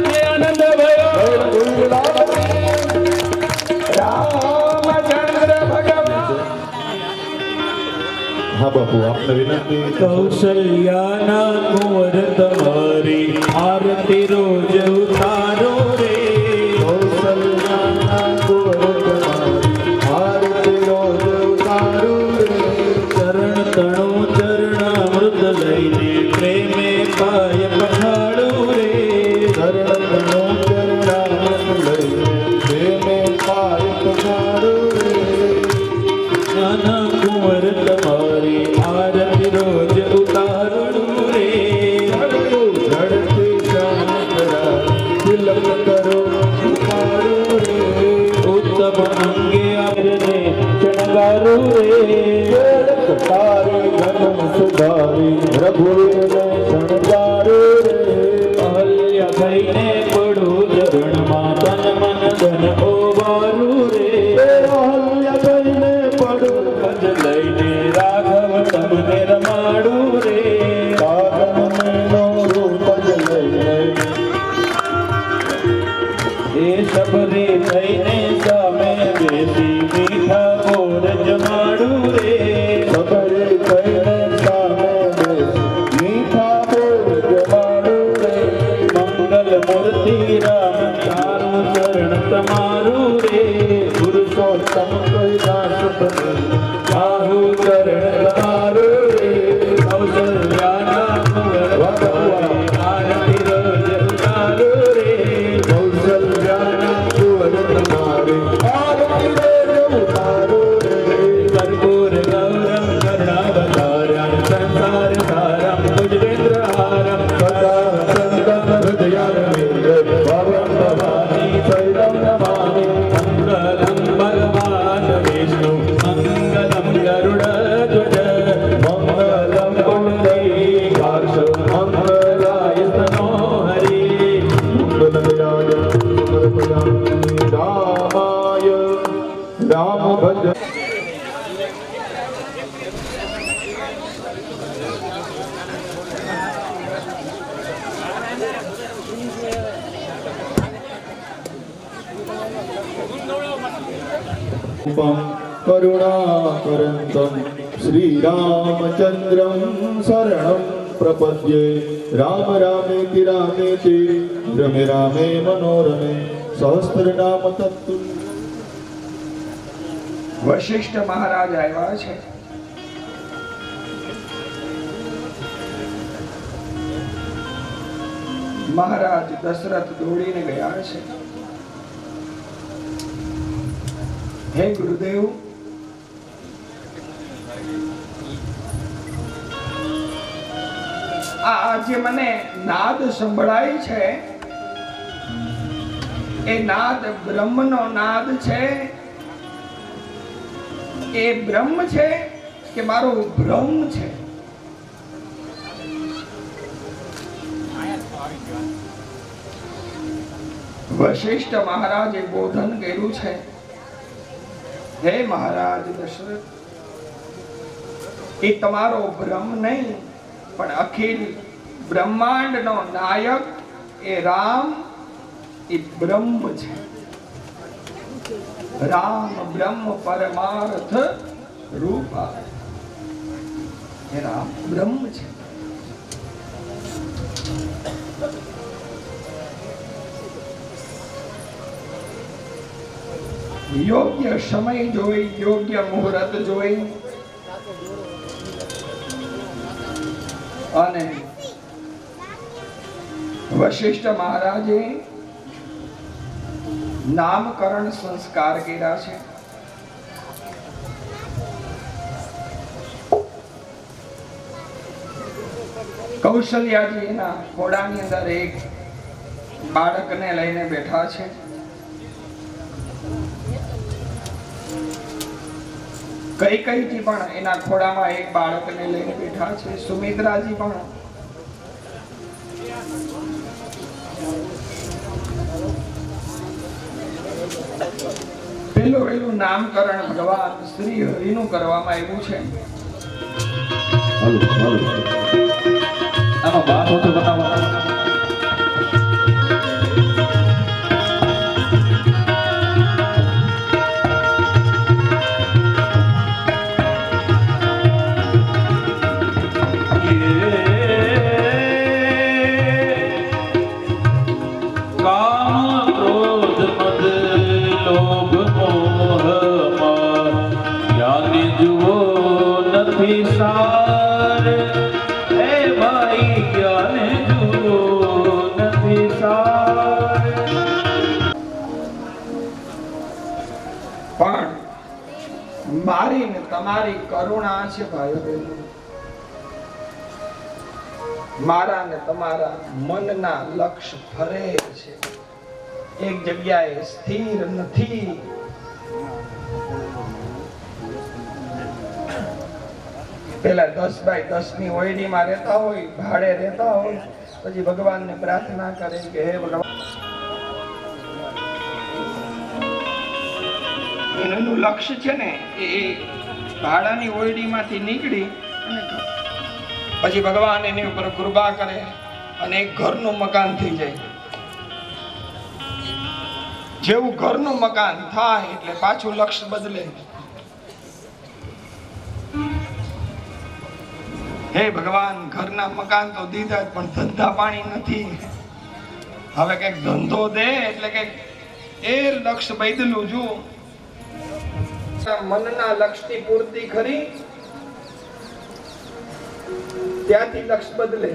में आनंद भयो. રામચંદ્ર ભગવાન. હા બાપુ આપને વિનંતી. કૌશલ્યાના કુંવર તમારી આરતી રોજ ઉતારો રે. ચરણ તણો ચરણામૃત લઈને પ્રેમે પાય પઠાડું રે. નાના કુંવર તમારી આરતી રોજ ઉતારું રે. ઉત્તમ અંગે આરને શણગારું રે. અહલ્યા થઈને પડું ચરણમાં તન મન ધન ઓવારું રે. પદ લઈને રાઘવ તમને રમાડું રે. એ શબરે થઈને સામે બેસી મીઠા બોર જમાડું રે. મંગલ મૂર્તિ રામ તારું ચરણ તમારું રે. પુરુષોત્તમ બાહુ ચરણ તમારું રે. કૌશલ્યાના કુંવર તમારી આરતી રોજ ઉતારું રે. કર્પૂર ગૌરમ કરુણાવતારમ સંસાર સારમ ભુજગેન્દ્રહારમ ભવાની મંગલમ ભગવાન વિષ્ણુ મંગલમ રામ ભજન કરુણાકરંતમ શ્રીરામચંદ્રમ શરણમ પ્રપદ્યે રામ રામેતિ રામેતિ રમે રામે મનોરમે સહસ્રનામ તત્તુલ્ય વશિષ્ઠ મહારાજ આવ્યા છે. મહારાજ દશરથ દોડીને ગયા છે. હે ગુરુદેવ, આ જે મને નાદ સંભળાય છે એ નાદ બ્રહ્મનો નાદ છે. એ બ્રહ્મ છે કે મારો ભ્રમ છે? વશિષ્ઠ મહારાજે બોધન કર્યું છે. હે મહારાજ દશરથ, એ તમારો ભ્રમ નહીં પણ અખિલ બ્રહ્માંડનો નાયક એ રામ એ બ્રહ્મ છે. રામ બ્રહ્મ પરમાર્થ રૂપા. એ રામ બ્રહ્મ છે. યોગ્ય સમય જોઈ, યોગ્ય મુહૂર્ત જોઈ અને વશિષ્ઠ મહારાજે નામકરણ સંસ્કાર કર્યા છે. કૌશલ્યાજી એના ઘોડાની અંદર એક બાળકને લઈને બેઠા છે. કૈકેયીજી પણ એના ખોળામાં એક બાળકને લઈને બેઠા છે. સુમિત્રાજી પણ. પેલું નામકરણ ભગવાન શ્રી હરિનું કરવામાં આવ્યું છે. આનો બાપ હતો બનાવો. પણ મારી ને તમારી કરુણા છે ભાઈઓ બહેનો. મારા ને તમારા મનના લક્ષ્ય ફરે છે, એક જગ્યાએ સ્થિર નથી. પેલા 10x10 ની ઓયડીમાં રહેતા હોય, ભાડે રહેતા હોય, પછી ભગવાનને પ્રાર્થના કરે કે હે ભગવાન, એનું લક્ષ્ય છે ને એ ભાડાની ઓયડીમાંથી નીકળી અને પછી ભગવાન એની ઉપર કૃપા કરે અને એક ઘરનું મકાન થઈ જાય. જેવું ઘરનું મકાન થાય એટલે પાછું લક્ષ્ય બદલે. હે ભગવાન, ઘરના મકાન તો દીધા પણ ધંધા પાણી નથી. હવે કઈક ધંધો દે એટલે કઈક એ લક્ષ્ય બદલું છું. મનના લક્ષ્યની પૂર્તિ કરી ત્યાંથી લક્ષ્ય બદલે.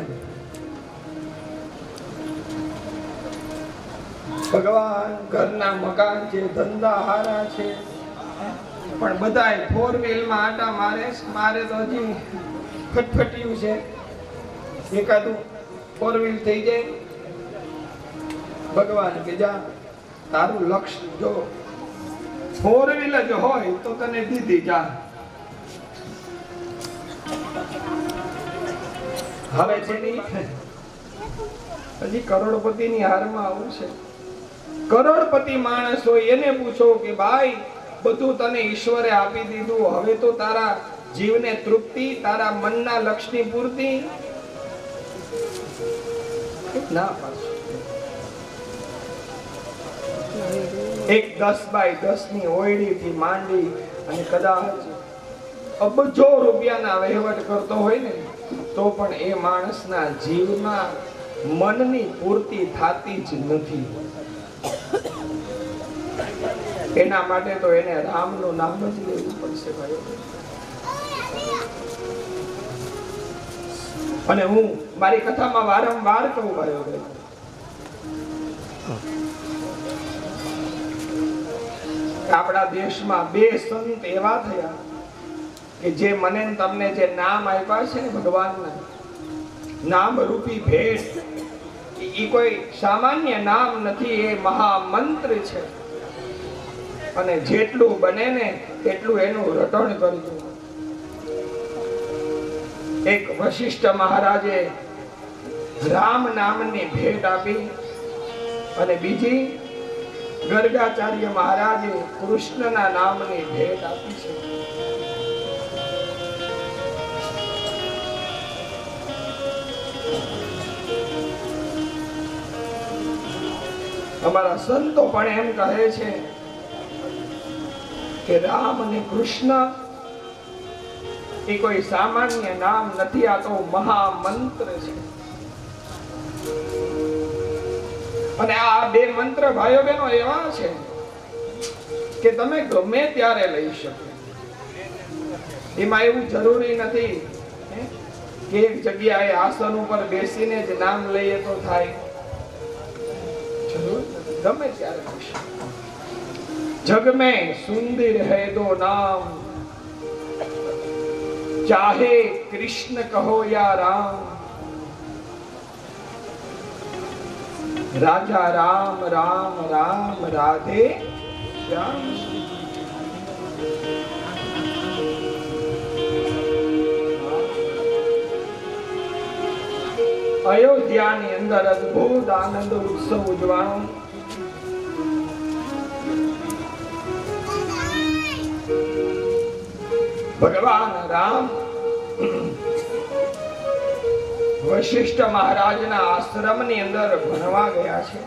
ભગવાન, ઘરના મકાન છે, ધંધા હારા છે, પણ બધાય 4 વ્હીલમાં આટા મારે તો હજી ફટફટ્યું છે. એકાદું 4 વ્હીલ થઈ જાય. ભગવાન કે જા, તારું લક્ષ્ય જો 4 વ્હીલ જ હોય તો તને દીધી, જા. હવે છે હજી કરોડપતિની હારમાં આવું છે. કરોડપતિ માણસ હોય એને પૂછો કે ભાઈ બધું તને ઈશ્વરે આપી દીધું, હવે તો તારા જીવને તૃપ્તિ, તારા મનના લક્ષ્યની પૂર્તિ ના પાડશો. એક 10x10 ની ઓયડી થી માંડી અને કદાચ અબજો રૂપિયાના વહીવટ કરતો હોય ને તો પણ એ માણસના જીવમાં મનની પૂર્તિ થતી જ નથી. એના માટે તો એને રામનું નામ જ લેવું પડશે ભાઈ. અને હું મારી કથામાં વારંવાર કહું ભાઈઓ, આપણા દેશમાં 2 સંત એવા થયા કે જે મને ને તમને જે નામ આપ્યા છે ને ભગવાનના નામ રૂપી ભેટ, એ કોઈ સામાન્ય નામ નથી, એ મહામંત્ર છે. અને જેટલું બને ને એટલું એનું રટણ કરજો. એક વશિષ્ઠ મહારાજે રામ નામની ભેટ આપી અને બીજી ગર્ગાચાર્ય મહારાજે કૃષ્ણના નામની ભેટ આપી છે. અમારા સંતો પણ એમ કહે છે કે રામ અને કૃષ્ણ એ કોઈ સામાન્ય નામ નથી, આ તો મહામંત્ર છે. અને આ 2 મંત્ર ભાઈઓ બહેનો એવા છે કે તમે ગમે ત્યારે લઈ શકો. એમાં એવું જરૂરી નથી કે એક જગ્યાએ આસન ઉપર બેસીને જ નામ લઈએ તો થાય. ગમે ત્યારે લઈ શકો. जग में सुंदर है दो नाम, चाहे कृष्ण कहो या राम, राजा राम राम राम राधे श्याम. અયોધ્યાની અંદર અદ્ભુત આનંદ ઉત્સવ ઉજવાણો. ભગવાન રામ વશિષ્ઠ મહારાજના આશ્રમની અંદર ભણવા ગયા છે.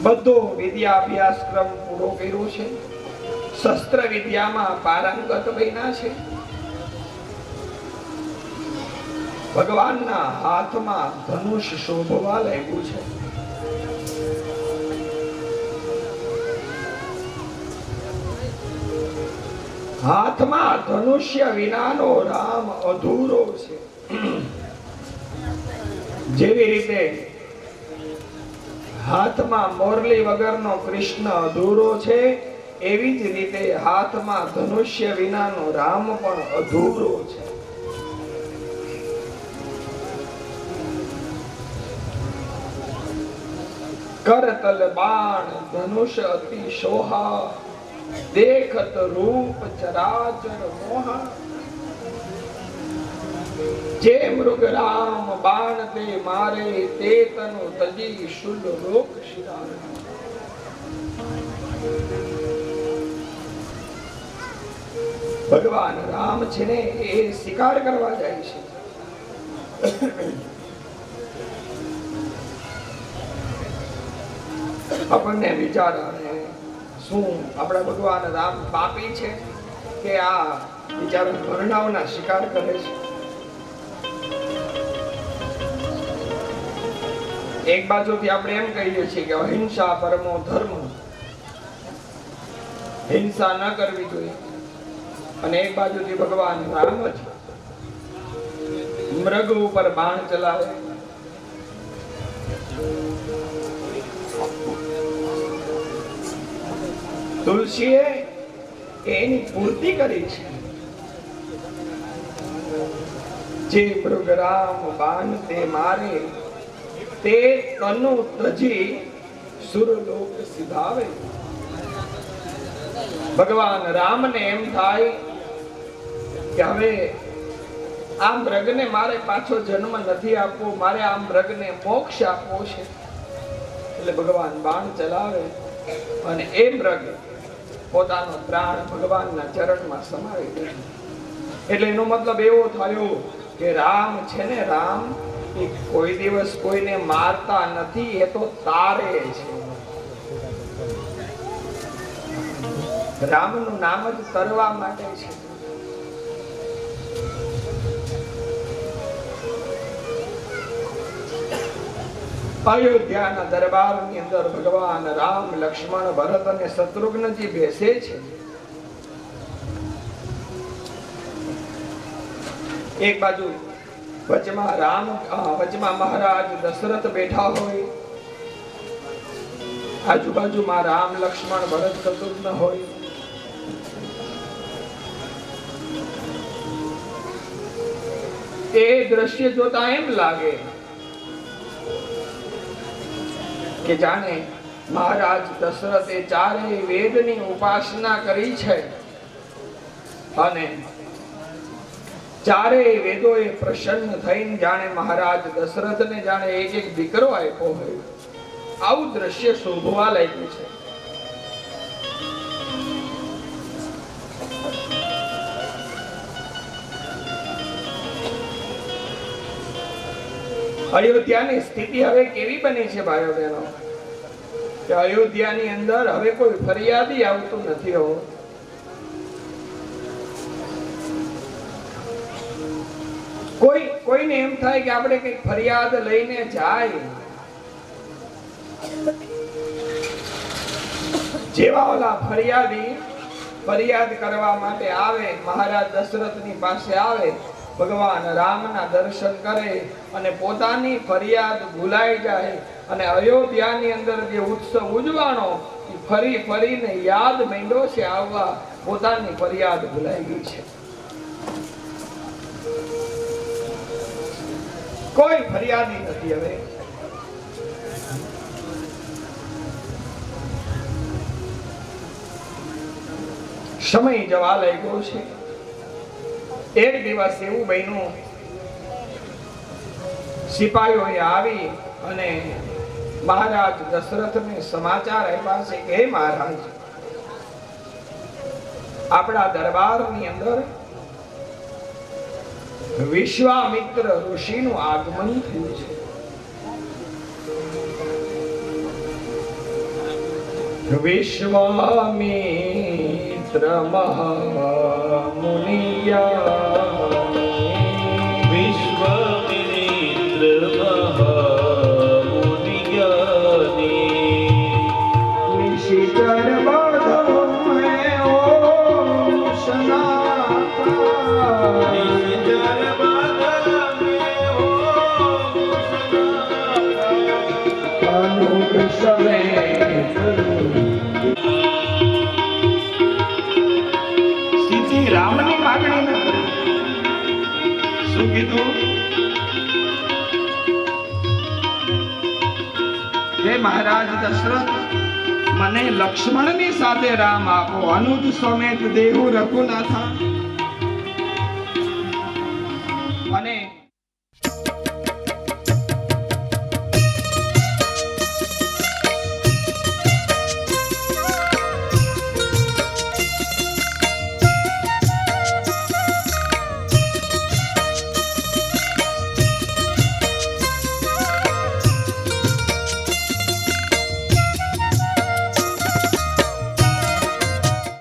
બધો વિદ્યા અભ્યાસક્રમ પૂરો કર્યો છે. શસ્ત્ર વિદ્યામાં પારંગત બન્યા છે. ભગવાનના હાથમાં ધનુષ શોભવા લાગ્યું છે. હાથમાં ધનુષ્ય વિનાનો રામ અધૂરો છે. જેવી રીતે હાથમાં મોરલી વગરનો કૃષ્ણ અધૂરો છે, એવી જ રીતે હાથમાં ધનુષ્ય વિનાનો રામ પણ અધૂરો છે. કરતલ બાણ ધનુષ અતિ શોહા, देखत रूप चराचर मोहा. जे मृग राम बाण ते मारे, ते तनु तजी शुल लोक शिरारे. ભગવાન રામ છે ને એ શિકાર કરવા જાય છે. આપણને વિચાર આવે શું આપણા ભગવાન રામ પાપી છે કે આ બિચારા ઘરનાઓના શિકાર કરે છે? એક બાજુથી આપણે એમ કહીએ છીએ કે અહિંસા પરમો ધર્મ, હિંસા ન કરવી જોઈએ, અને એક બાજુથી ભગવાન રામ જ મૃગ ઉપર બાણ ચલાવે. તુલસીએ એની પૂર્તિ કરી છે. જે મૃગ રામ બાણ તે મારે, તે તનુ તજી સુરલોક સિધાવે. ભગવાન રામને એમ થાય કે હવે આ મૃગને મારે પાછો જન્મ નથી આપવો, મારે આ મૃગને મોક્ષ આપવો છે. એટલે ભગવાન બાણ ચલાવે અને એ મૃગ પોતાનો પ્રાણ ભગવાનના ચરણમાં સમાવી દે. એટલે એનો મતલબ એવો થયો કે રામ છે ને, રામ એ કોઈ દિવસ કોઈને મારતા નથી, એ તો તારે છે. રામનું નામ જ તરવા માટે છે. અયોધ્યાના દરબારની અંદર ભગવાન રામ, લક્ષ્મણ, ભરત અને શત્રુઘ્નજી બેસે છે. એક બાજુ વચમાં મહારાજ દશરથ બેઠા હોય, આજુબાજુમાં રામ, લક્ષ્મણ, ભરત, શત્રુઘ્ન હોય. એ દ્રશ્ય જોતા એમ લાગે કે જાણે મહારાજ દશરથે ચારેય વેદની ઉપાસના કરી છે અને ચારેય વેદોએ પ્રસન્ન થઈને જાણે મહારાજ દશરથને જાણે એક એક દીકરો આપ્યો હોય, આવું દ્રશ્ય શોભવા લાગ્યું છે. અયોધ્યાની સ્થિતિ હવે કેવી બની છે ભાઈઓ બહેનો, કે અયોધ્યાની અંદર હવે કોઈ ફરિયાદી આવતું નથી. હો કોઈને એમ થાય કે આપણે કઈક ફરિયાદ લઈને જાય, જેવા ઓલા ફરિયાદી ફરિયાદ કરવા માટે આવે, મહારાજ દશરથની પાસે આવે, ભગવાન રામના દર્શન કરે અને પોતાની ફરિયાદ ભૂલાઈ જાય અને અયોધ્યાની અંદર જે ઉત્સવ ઉજવાનો ફરી ફરીને યાદ માંડ્યો છે આવવા, પોતાની ફરિયાદ ભૂલાઈ ગઈ છે. કોઈ ફરિયાદી નથી હવે. સમય જવા લાગ્યો છે. એક દિવસ એવું બન્યું, સિપાહીઓએ આવી અને મહારાજ દશરથને સમાચાર આપ્યા છે કે હે મહારાજ, આપણા દરબારની અંદર વિશ્વામિત્ર ઋષિનું આગમન થયું છે. વિશ્વામિત્ર મહામુનિયા, વિશ્વામિત્ર મહામુનિયાની નિશિચર બાધો હે ઓમ સનાતન, નિશિચર બાધા મે ઓમ સનાતન, અનુગ્રહે સીધી રામની માગણી ન કરી. શું કીધું? હે મહારાજ દશરથ, મને લક્ષ્મણની સાથે રામ આપો, અનુજ સમેત દેહુ રઘુનાથા.